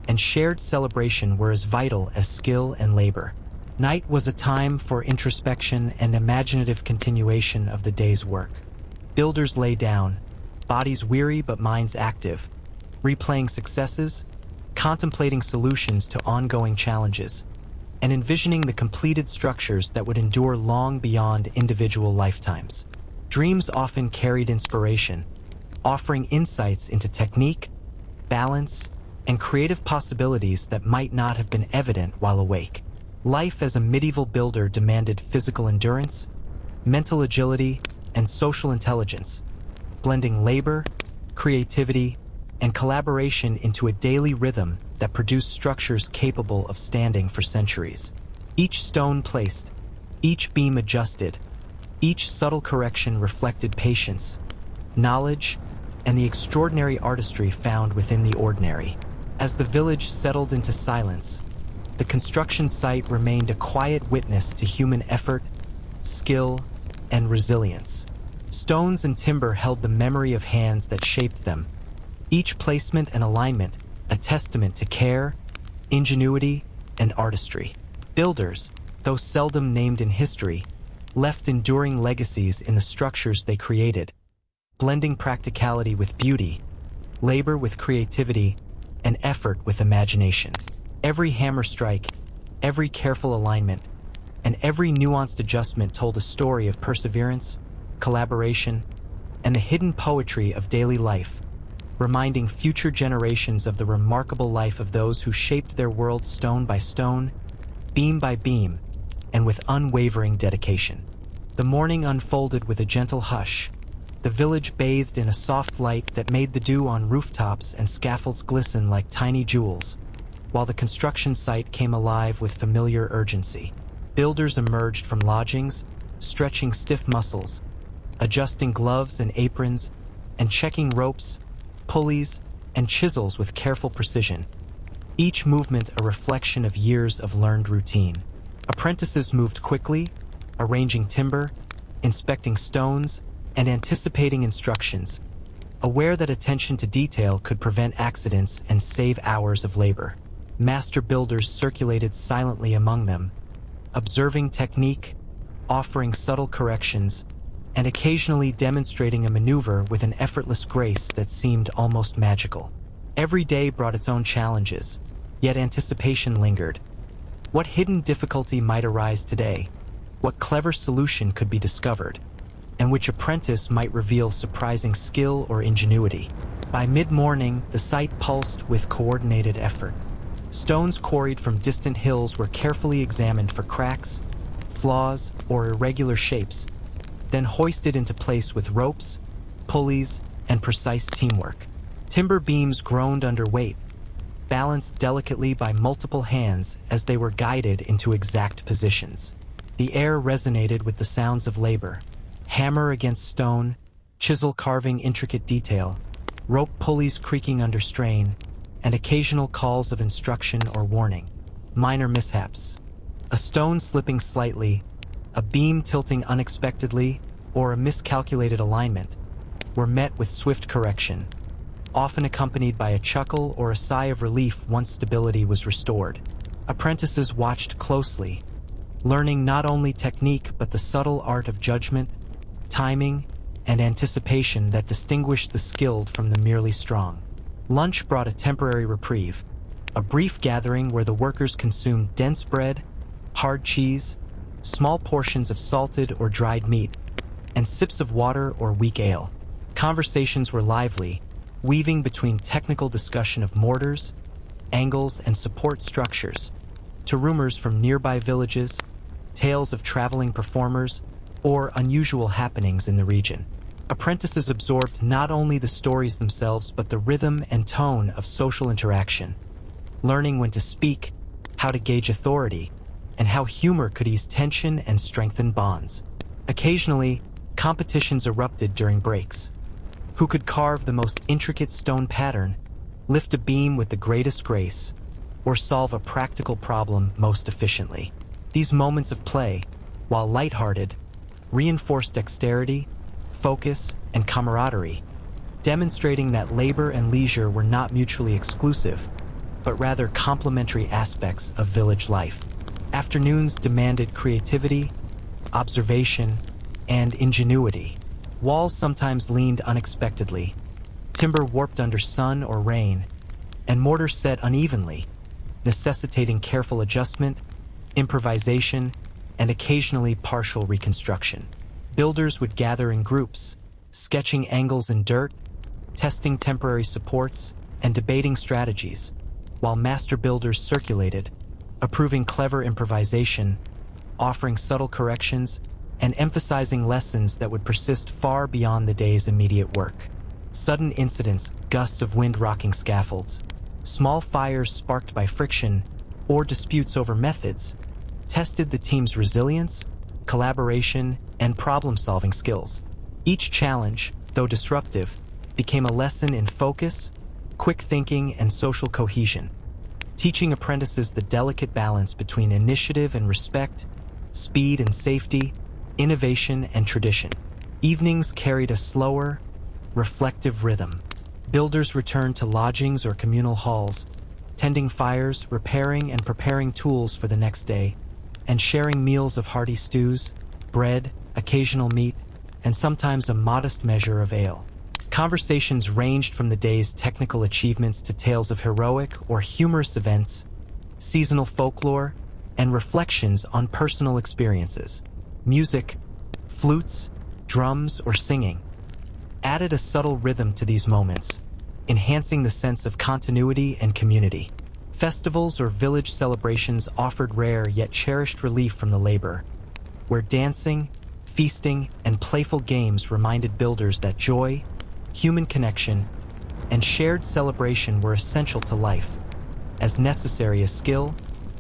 and shared celebration were as vital as skill and labor. Night was a time for introspection and imaginative continuation of the day's work. Builders lay down, bodies weary but minds active, replaying successes, contemplating solutions to ongoing challenges, and envisioning the completed structures that would endure long beyond individual lifetimes. Dreams often carried inspiration, offering insights into technique, balance, and creative possibilities that might not have been evident while awake. Life as a medieval builder demanded physical endurance, mental agility, and social intelligence, blending labor, creativity, and collaboration into a daily rhythm that produced structures capable of standing for centuries. Each stone placed, each beam adjusted, each subtle correction reflected patience, knowledge, and the extraordinary artistry found within the ordinary. As the village settled into silence, the construction site remained a quiet witness to human effort, skill, and resilience. Stones and timber held the memory of hands that shaped them, each placement and alignment a testament to care, ingenuity, and artistry. Builders, though seldom named in history, left enduring legacies in the structures they created, blending practicality with beauty, labor with creativity, and effort with imagination. Every hammer strike, every careful alignment, and every nuanced adjustment told a story of perseverance, collaboration, and the hidden poetry of daily life, reminding future generations of the remarkable life of those who shaped their world stone by stone, beam by beam, and with unwavering dedication. The morning unfolded with a gentle hush. The village bathed in a soft light that made the dew on rooftops and scaffolds glisten like tiny jewels, while the construction site came alive with familiar urgency. Builders emerged from lodgings, stretching stiff muscles, adjusting gloves and aprons, and checking ropes, pulleys, and chisels with careful precision, each movement a reflection of years of learned routine. Apprentices moved quickly, arranging timber, inspecting stones, and anticipating instructions, aware that attention to detail could prevent accidents and save hours of labor. Master builders circulated silently among them, observing technique, offering subtle corrections, and occasionally demonstrating a maneuver with an effortless grace that seemed almost magical. Every day brought its own challenges, yet anticipation lingered. What hidden difficulty might arise today? What clever solution could be discovered? And which apprentice might reveal surprising skill or ingenuity? By mid-morning, the site pulsed with coordinated effort. Stones quarried from distant hills were carefully examined for cracks, flaws, or irregular shapes, then hoisted into place with ropes, pulleys, and precise teamwork. Timber beams groaned under weight, balanced delicately by multiple hands as they were guided into exact positions. The air resonated with the sounds of labor, hammer against stone, chisel carving intricate detail, rope pulleys creaking under strain, and occasional calls of instruction or warning. Minor mishaps, a stone slipping slightly, a beam tilting unexpectedly, or a miscalculated alignment, were met with swift correction, often accompanied by a chuckle or a sigh of relief once stability was restored. Apprentices watched closely, learning not only technique but the subtle art of judgment, timing, and anticipation that distinguished the skilled from the merely strong. Lunch brought a temporary reprieve, a brief gathering where the workers consumed dense bread, hard cheese, small portions of salted or dried meat, and sips of water or weak ale. Conversations were lively, weaving between technical discussion of mortars, angles, and support structures, to rumors from nearby villages, tales of traveling performers, or unusual happenings in the region. Apprentices absorbed not only the stories themselves but the rhythm and tone of social interaction, learning when to speak, how to gauge authority, and how humor could ease tension and strengthen bonds. Occasionally, competitions erupted during breaks. Who could carve the most intricate stone pattern, lift a beam with the greatest grace, or solve a practical problem most efficiently? These moments of play, while lighthearted, reinforced dexterity, focus, and camaraderie, demonstrating that labor and leisure were not mutually exclusive, but rather complementary aspects of village life. Afternoons demanded creativity, observation, and ingenuity. Walls sometimes leaned unexpectedly, timber warped under sun or rain, and mortar set unevenly, necessitating careful adjustment, improvisation, and occasionally partial reconstruction. Builders would gather in groups, sketching angles in dirt, testing temporary supports, and debating strategies, while master builders circulated, approving clever improvisation, offering subtle corrections, and emphasizing lessons that would persist far beyond the day's immediate work. Sudden incidents, gusts of wind rocking scaffolds, small fires sparked by friction, or disputes over methods, tested the team's resilience, collaboration, and problem-solving skills. Each challenge, though disruptive, became a lesson in focus, quick thinking, and social cohesion, teaching apprentices the delicate balance between initiative and respect, speed and safety, innovation and tradition. Evenings carried a slower, reflective rhythm. Builders returned to lodgings or communal halls, tending fires, repairing and preparing tools for the next day, and sharing meals of hearty stews, bread, occasional meat, and sometimes a modest measure of ale. Conversations ranged from the day's technical achievements to tales of heroic or humorous events, seasonal folklore, and reflections on personal experiences. Music, flutes, drums, or singing added a subtle rhythm to these moments, enhancing the sense of continuity and community. Festivals or village celebrations offered rare yet cherished relief from the labor, where dancing, feasting, and playful games reminded builders that joy, human connection, and shared celebration were essential to life, as necessary as skill,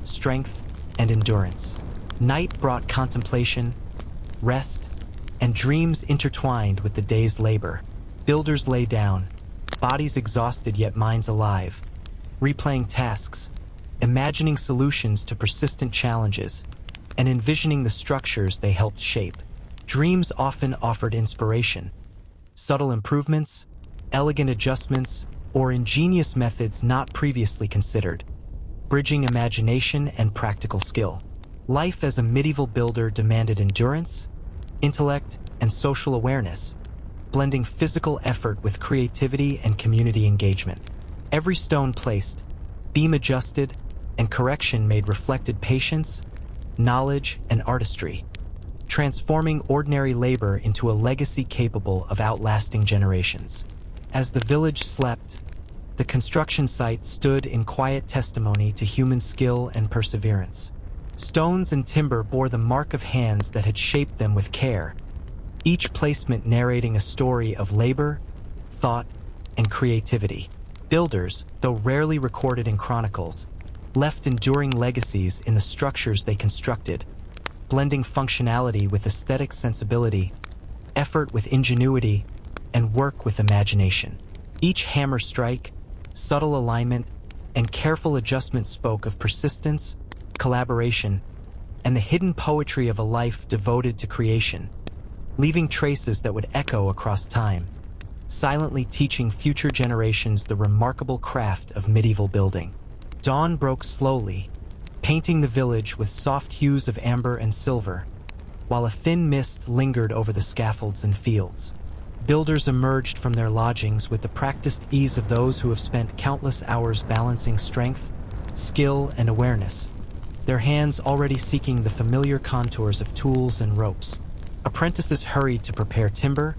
strength, and endurance. Night brought contemplation, rest, and dreams intertwined with the day's labor. Builders lay down, bodies exhausted yet minds alive, replaying tasks, imagining solutions to persistent challenges, and envisioning the structures they helped shape. Dreams often offered inspiration, subtle improvements, elegant adjustments, or ingenious methods not previously considered, bridging imagination and practical skill. Life as a medieval builder demanded endurance, intellect, and social awareness, blending physical effort with creativity and community engagement. Every stone placed, beam adjusted, and correction made reflected patience, knowledge, and artistry, transforming ordinary labor into a legacy capable of outlasting generations. As the village slept, the construction site stood in quiet testimony to human skill and perseverance. Stones and timber bore the mark of hands that had shaped them with care, each placement narrating a story of labor, thought, and creativity. Builders, though rarely recorded in chronicles, left enduring legacies in the structures they constructed, blending functionality with aesthetic sensibility, effort with ingenuity, and work with imagination. Each hammer strike, subtle alignment, and careful adjustment spoke of persistence, collaboration, and the hidden poetry of a life devoted to creation, leaving traces that would echo across time, silently teaching future generations the remarkable craft of medieval building. Dawn broke slowly, painting the village with soft hues of amber and silver, while a thin mist lingered over the scaffolds and fields. Builders emerged from their lodgings with the practiced ease of those who have spent countless hours balancing strength, skill, and awareness, their hands already seeking the familiar contours of tools and ropes. Apprentices hurried to prepare timber,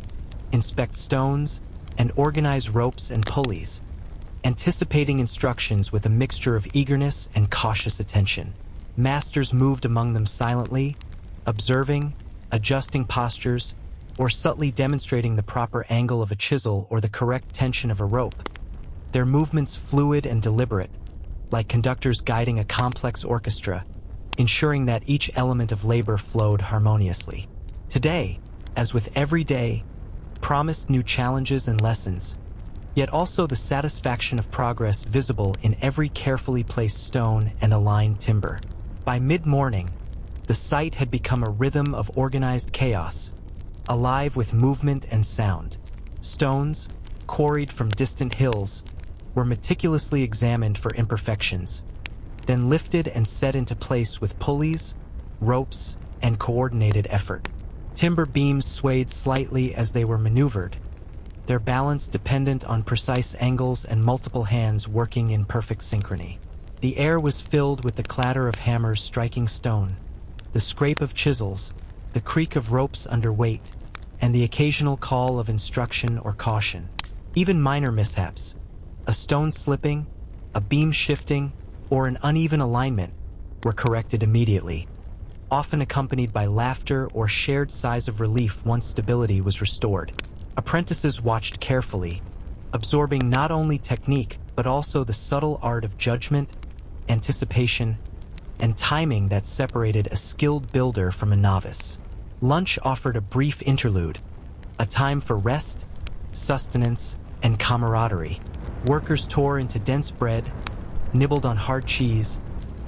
inspect stones, and organize ropes and pulleys, anticipating instructions with a mixture of eagerness and cautious attention. Masters moved among them silently, observing, adjusting postures, or subtly demonstrating the proper angle of a chisel or the correct tension of a rope, their movements fluid and deliberate, like conductors guiding a complex orchestra, ensuring that each element of labor flowed harmoniously. Today, as with every day, promised new challenges and lessons, yet also the satisfaction of progress visible in every carefully placed stone and aligned timber. By mid-morning, the site had become a rhythm of organized chaos, alive with movement and sound. Stones, quarried from distant hills, were meticulously examined for imperfections, then lifted and set into place with pulleys, ropes, and coordinated effort. Timber beams swayed slightly as they were maneuvered, their balance dependent on precise angles and multiple hands working in perfect synchrony. The air was filled with the clatter of hammers striking stone, the scrape of chisels, the creak of ropes under weight, and the occasional call of instruction or caution. Even minor mishaps, a stone slipping, a beam shifting, or an uneven alignment, were corrected immediately, often accompanied by laughter or shared sighs of relief once stability was restored. Apprentices watched carefully, absorbing not only technique but also the subtle art of judgment, anticipation, and timing that separated a skilled builder from a novice. Lunch offered a brief interlude, a time for rest, sustenance, and camaraderie. Workers tore into dense bread, nibbled on hard cheese,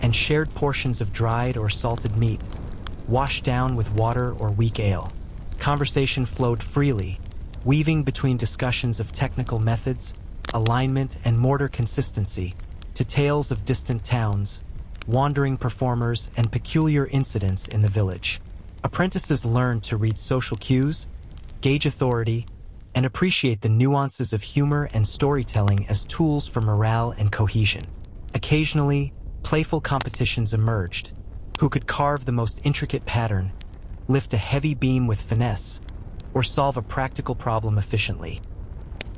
and shared portions of dried or salted meat, washed down with water or weak ale. Conversation flowed freely, weaving between discussions of technical methods, alignment, and mortar consistency, to tales of distant towns, wandering performers, and peculiar incidents in the village. Apprentices learned to read social cues, gauge authority, and appreciate the nuances of humor and storytelling as tools for morale and cohesion. Occasionally, playful competitions emerged. Who could carve the most intricate pattern, lift a heavy beam with finesse, or solve a practical problem efficiently,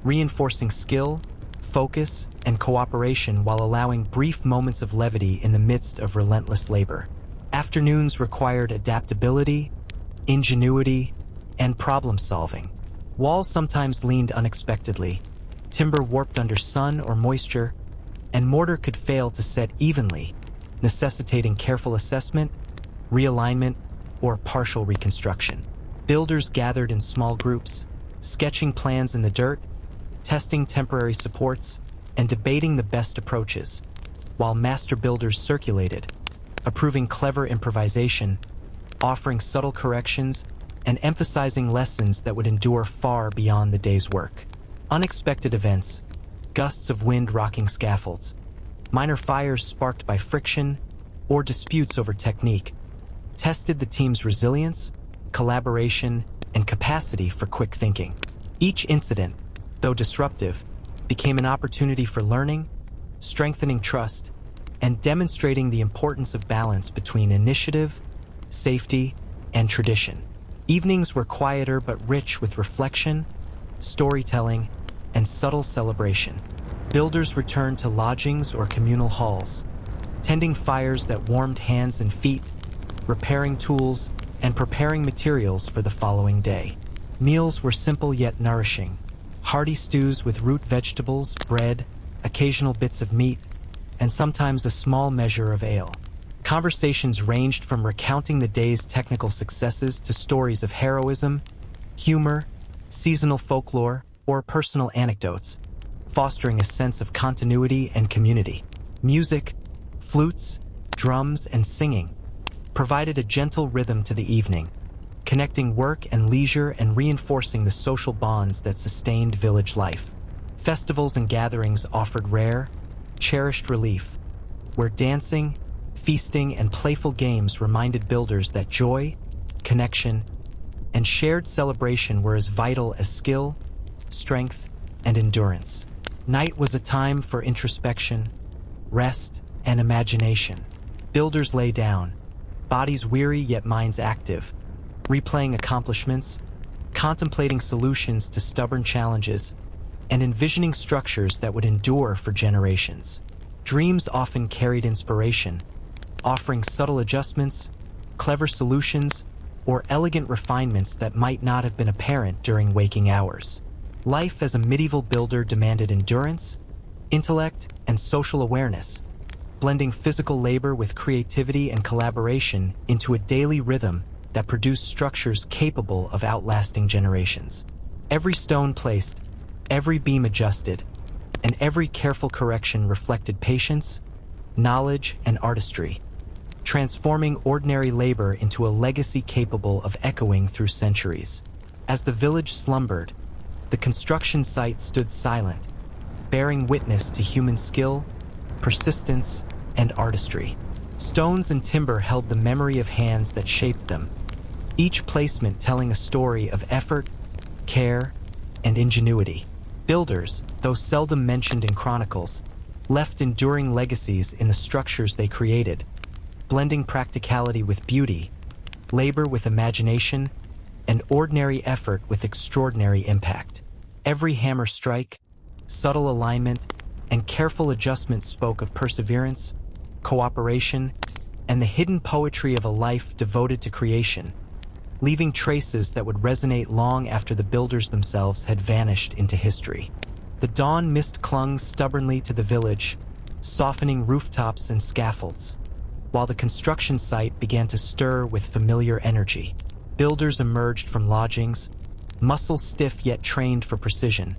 reinforcing skill, focus, and cooperation while allowing brief moments of levity in the midst of relentless labor. Afternoons required adaptability, ingenuity, and problem-solving. Walls sometimes leaned unexpectedly, timber warped under sun or moisture, and mortar could fail to set evenly, necessitating careful assessment, realignment, or partial reconstruction. Builders gathered in small groups, sketching plans in the dirt, testing temporary supports, and debating the best approaches, while master builders circulated, approving clever improvisation, offering subtle corrections, and emphasizing lessons that would endure far beyond the day's work. Unexpected events, gusts of wind rocking scaffolds, minor fires sparked by friction, or disputes over technique, tested the team's resilience, collaboration, and capacity for quick thinking. Each incident, though disruptive, became an opportunity for learning, strengthening trust, and demonstrating the importance of balance between initiative, safety, and tradition. Evenings were quieter but rich with reflection, storytelling, and subtle celebration. Builders returned to lodgings or communal halls, tending fires that warmed hands and feet, repairing tools, and preparing materials for the following day. Meals were simple yet nourishing. Hearty stews with root vegetables, bread, occasional bits of meat, and sometimes a small measure of ale. Conversations ranged from recounting the day's technical successes to stories of heroism, humor, seasonal folklore, or personal anecdotes, fostering a sense of continuity and community. Music, flutes, drums, and singing provided a gentle rhythm to the evening, connecting work and leisure and reinforcing the social bonds that sustained village life. Festivals and gatherings offered rare, cherished relief, where dancing, feasting, and playful games reminded builders that joy, connection, and shared celebration were as vital as skill, strength, and endurance. Night was a time for introspection, rest, and imagination. Builders lay down, bodies weary yet minds active, replaying accomplishments, contemplating solutions to stubborn challenges, and envisioning structures that would endure for generations. Dreams often carried inspiration, offering subtle adjustments, clever solutions, or elegant refinements that might not have been apparent during waking hours. Life as a medieval builder demanded endurance, intellect, and social awareness, blending physical labor with creativity and collaboration into a daily rhythm that produced structures capable of outlasting generations. Every stone placed, every beam adjusted, and every careful correction reflected patience, knowledge, and artistry, transforming ordinary labor into a legacy capable of echoing through centuries. As the village slumbered, the construction site stood silent, bearing witness to human skill, persistence, and artistry. Stones and timber held the memory of hands that shaped them, each placement telling a story of effort, care, and ingenuity. Builders, though seldom mentioned in chronicles, left enduring legacies in the structures they created, blending practicality with beauty, labor with imagination, and ordinary effort with extraordinary impact. Every hammer strike, subtle alignment, and careful adjustment spoke of perseverance, cooperation, and the hidden poetry of a life devoted to creation, leaving traces that would resonate long after the builders themselves had vanished into history. The dawn mist clung stubbornly to the village, softening rooftops and scaffolds, while the construction site began to stir with familiar energy. Builders emerged from lodgings, muscles stiff yet trained for precision,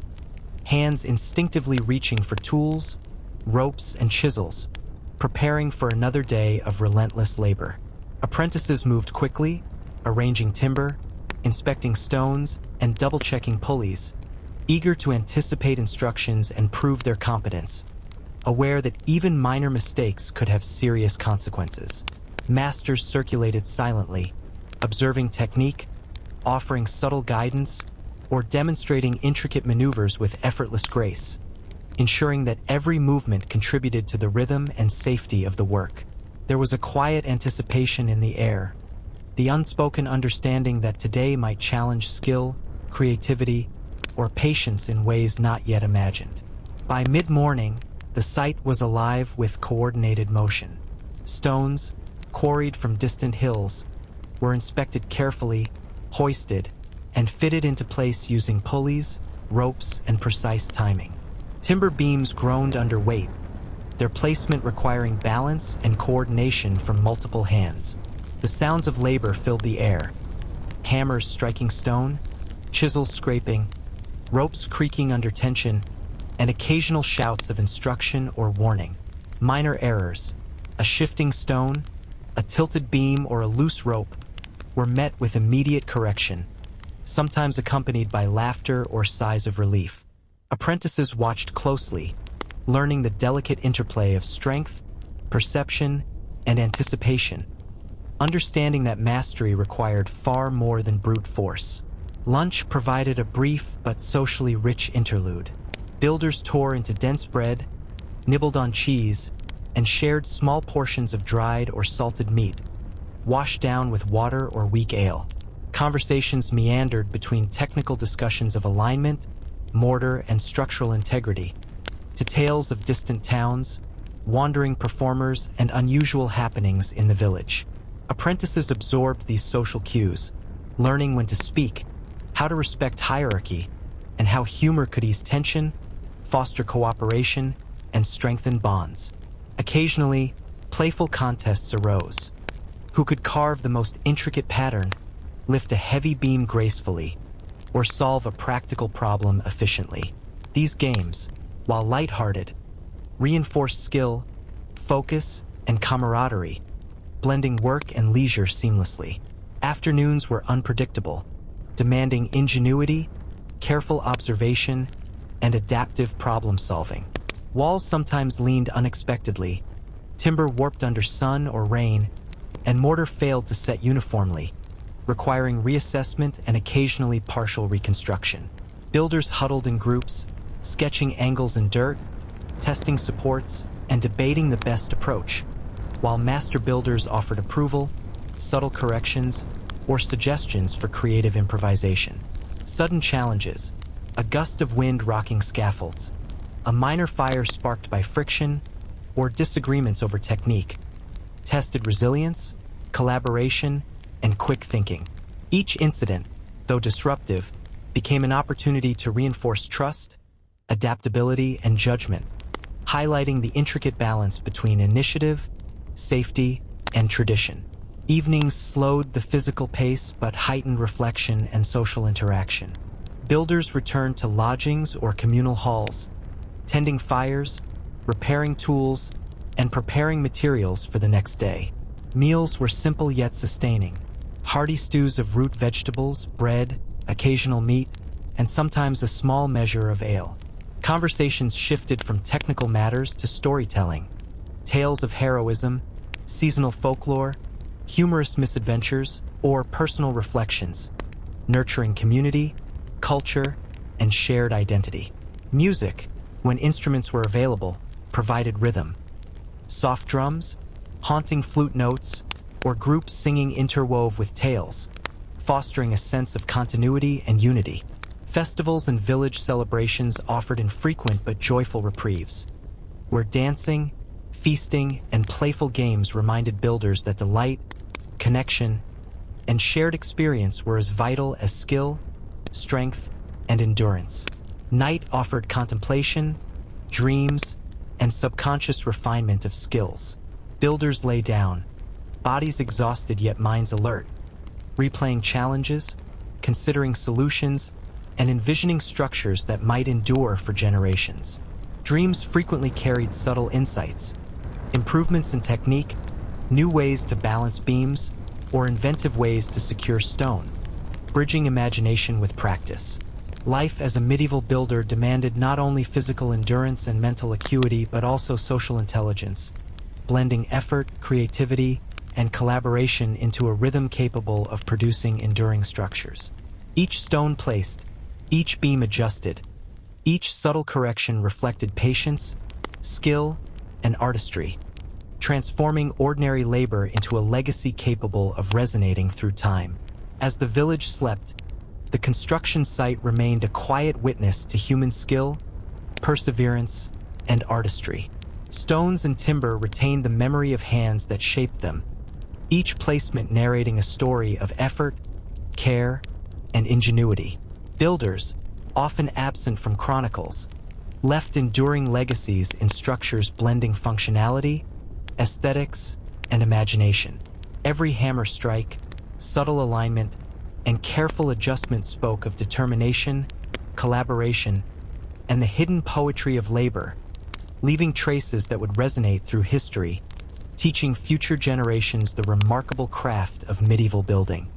hands instinctively reaching for tools, ropes, and chisels, preparing for another day of relentless labor. Apprentices moved quickly, arranging timber, inspecting stones and double-checking pulleys, eager to anticipate instructions and prove their competence, aware that even minor mistakes could have serious consequences. Masters circulated silently, observing technique, offering subtle guidance, or demonstrating intricate maneuvers with effortless grace, ensuring that every movement contributed to the rhythm and safety of the work. There was a quiet anticipation in the air, the unspoken understanding that today might challenge skill, creativity, or patience in ways not yet imagined. By mid-morning, the site was alive with coordinated motion. Stones, quarried from distant hills, were inspected carefully, hoisted, and fitted into place using pulleys, ropes, and precise timing. Timber beams groaned under weight, their placement requiring balance and coordination from multiple hands. The sounds of labor filled the air, hammers striking stone, chisels scraping, ropes creaking under tension, and occasional shouts of instruction or warning. Minor errors, a shifting stone, a tilted beam, or a loose rope, were met with immediate correction, sometimes accompanied by laughter or sighs of relief. Apprentices watched closely, learning the delicate interplay of strength, perception, and anticipation, understanding that mastery required far more than brute force. Lunch provided a brief but socially rich interlude. Builders tore into dense bread, nibbled on cheese, and shared small portions of dried or salted meat, washed down with water or weak ale. Conversations meandered between technical discussions of alignment, mortar, and structural integrity, to tales of distant towns, wandering performers, and unusual happenings in the village. Apprentices absorbed these social cues, learning when to speak, how to respect hierarchy, and how humor could ease tension, foster cooperation, and strengthen bonds. Occasionally, playful contests arose. Who could carve the most intricate pattern, lift a heavy beam gracefully, or solve a practical problem efficiently? These games, while lighthearted, reinforced skill, focus, and camaraderie, blending work and leisure seamlessly. Afternoons were unpredictable, demanding ingenuity, careful observation, and adaptive problem-solving. Walls sometimes leaned unexpectedly, timber warped under sun or rain, and mortar failed to set uniformly, requiring reassessment and occasionally partial reconstruction. Builders huddled in groups, sketching angles in dirt, testing supports, and debating the best approach, while master builders offered approval, subtle corrections, or suggestions for creative improvisation. Sudden challenges, a gust of wind rocking scaffolds, a minor fire sparked by friction, or disagreements over technique, tested resilience, collaboration, and quick thinking. Each incident, though disruptive, became an opportunity to reinforce trust, adaptability, and judgment, highlighting the intricate balance between initiative, safety, and tradition. Evenings slowed the physical pace but heightened reflection and social interaction. Builders returned to lodgings or communal halls, tending fires, repairing tools, and preparing materials for the next day. Meals were simple yet sustaining. Hearty stews of root vegetables, bread, occasional meat, and sometimes a small measure of ale. Conversations shifted from technical matters to storytelling, tales of heroism, seasonal folklore, humorous misadventures, or personal reflections, nurturing community, culture, and shared identity. Music, when instruments were available, provided rhythm. Soft drums, haunting flute notes, or groups singing interwove with tales, fostering a sense of continuity and unity. Festivals and village celebrations offered infrequent but joyful reprieves, where dancing, feasting, and playful games reminded builders that delight, connection, and shared experience were as vital as skill, strength, and endurance. Night offered contemplation, dreams, and subconscious refinement of skills. Builders lay down, bodies exhausted yet minds alert, replaying challenges, considering solutions, and envisioning structures that might endure for generations. Dreams frequently carried subtle insights, improvements in technique, new ways to balance beams, or inventive ways to secure stone. bridging imagination with practice. Life as a medieval builder demanded not only physical endurance and mental acuity but also social intelligence, blending effort, creativity, and collaboration into a rhythm capable of producing enduring structures. Each stone placed, each beam adjusted, each subtle correction reflected patience, skill, and artistry, transforming ordinary labor into a legacy capable of resonating through time. As the village slept, the construction site remained a quiet witness to human skill, perseverance, and artistry. Stones and timber retained the memory of hands that shaped them, each placement narrating a story of effort, care, and ingenuity. Builders, often absent from chronicles, left enduring legacies in structures blending functionality, aesthetics, and imagination. Every hammer strike, subtle alignment, and careful adjustment spoke of determination, collaboration, and the hidden poetry of labor, leaving traces that would resonate through history, teaching future generations the remarkable craft of medieval building.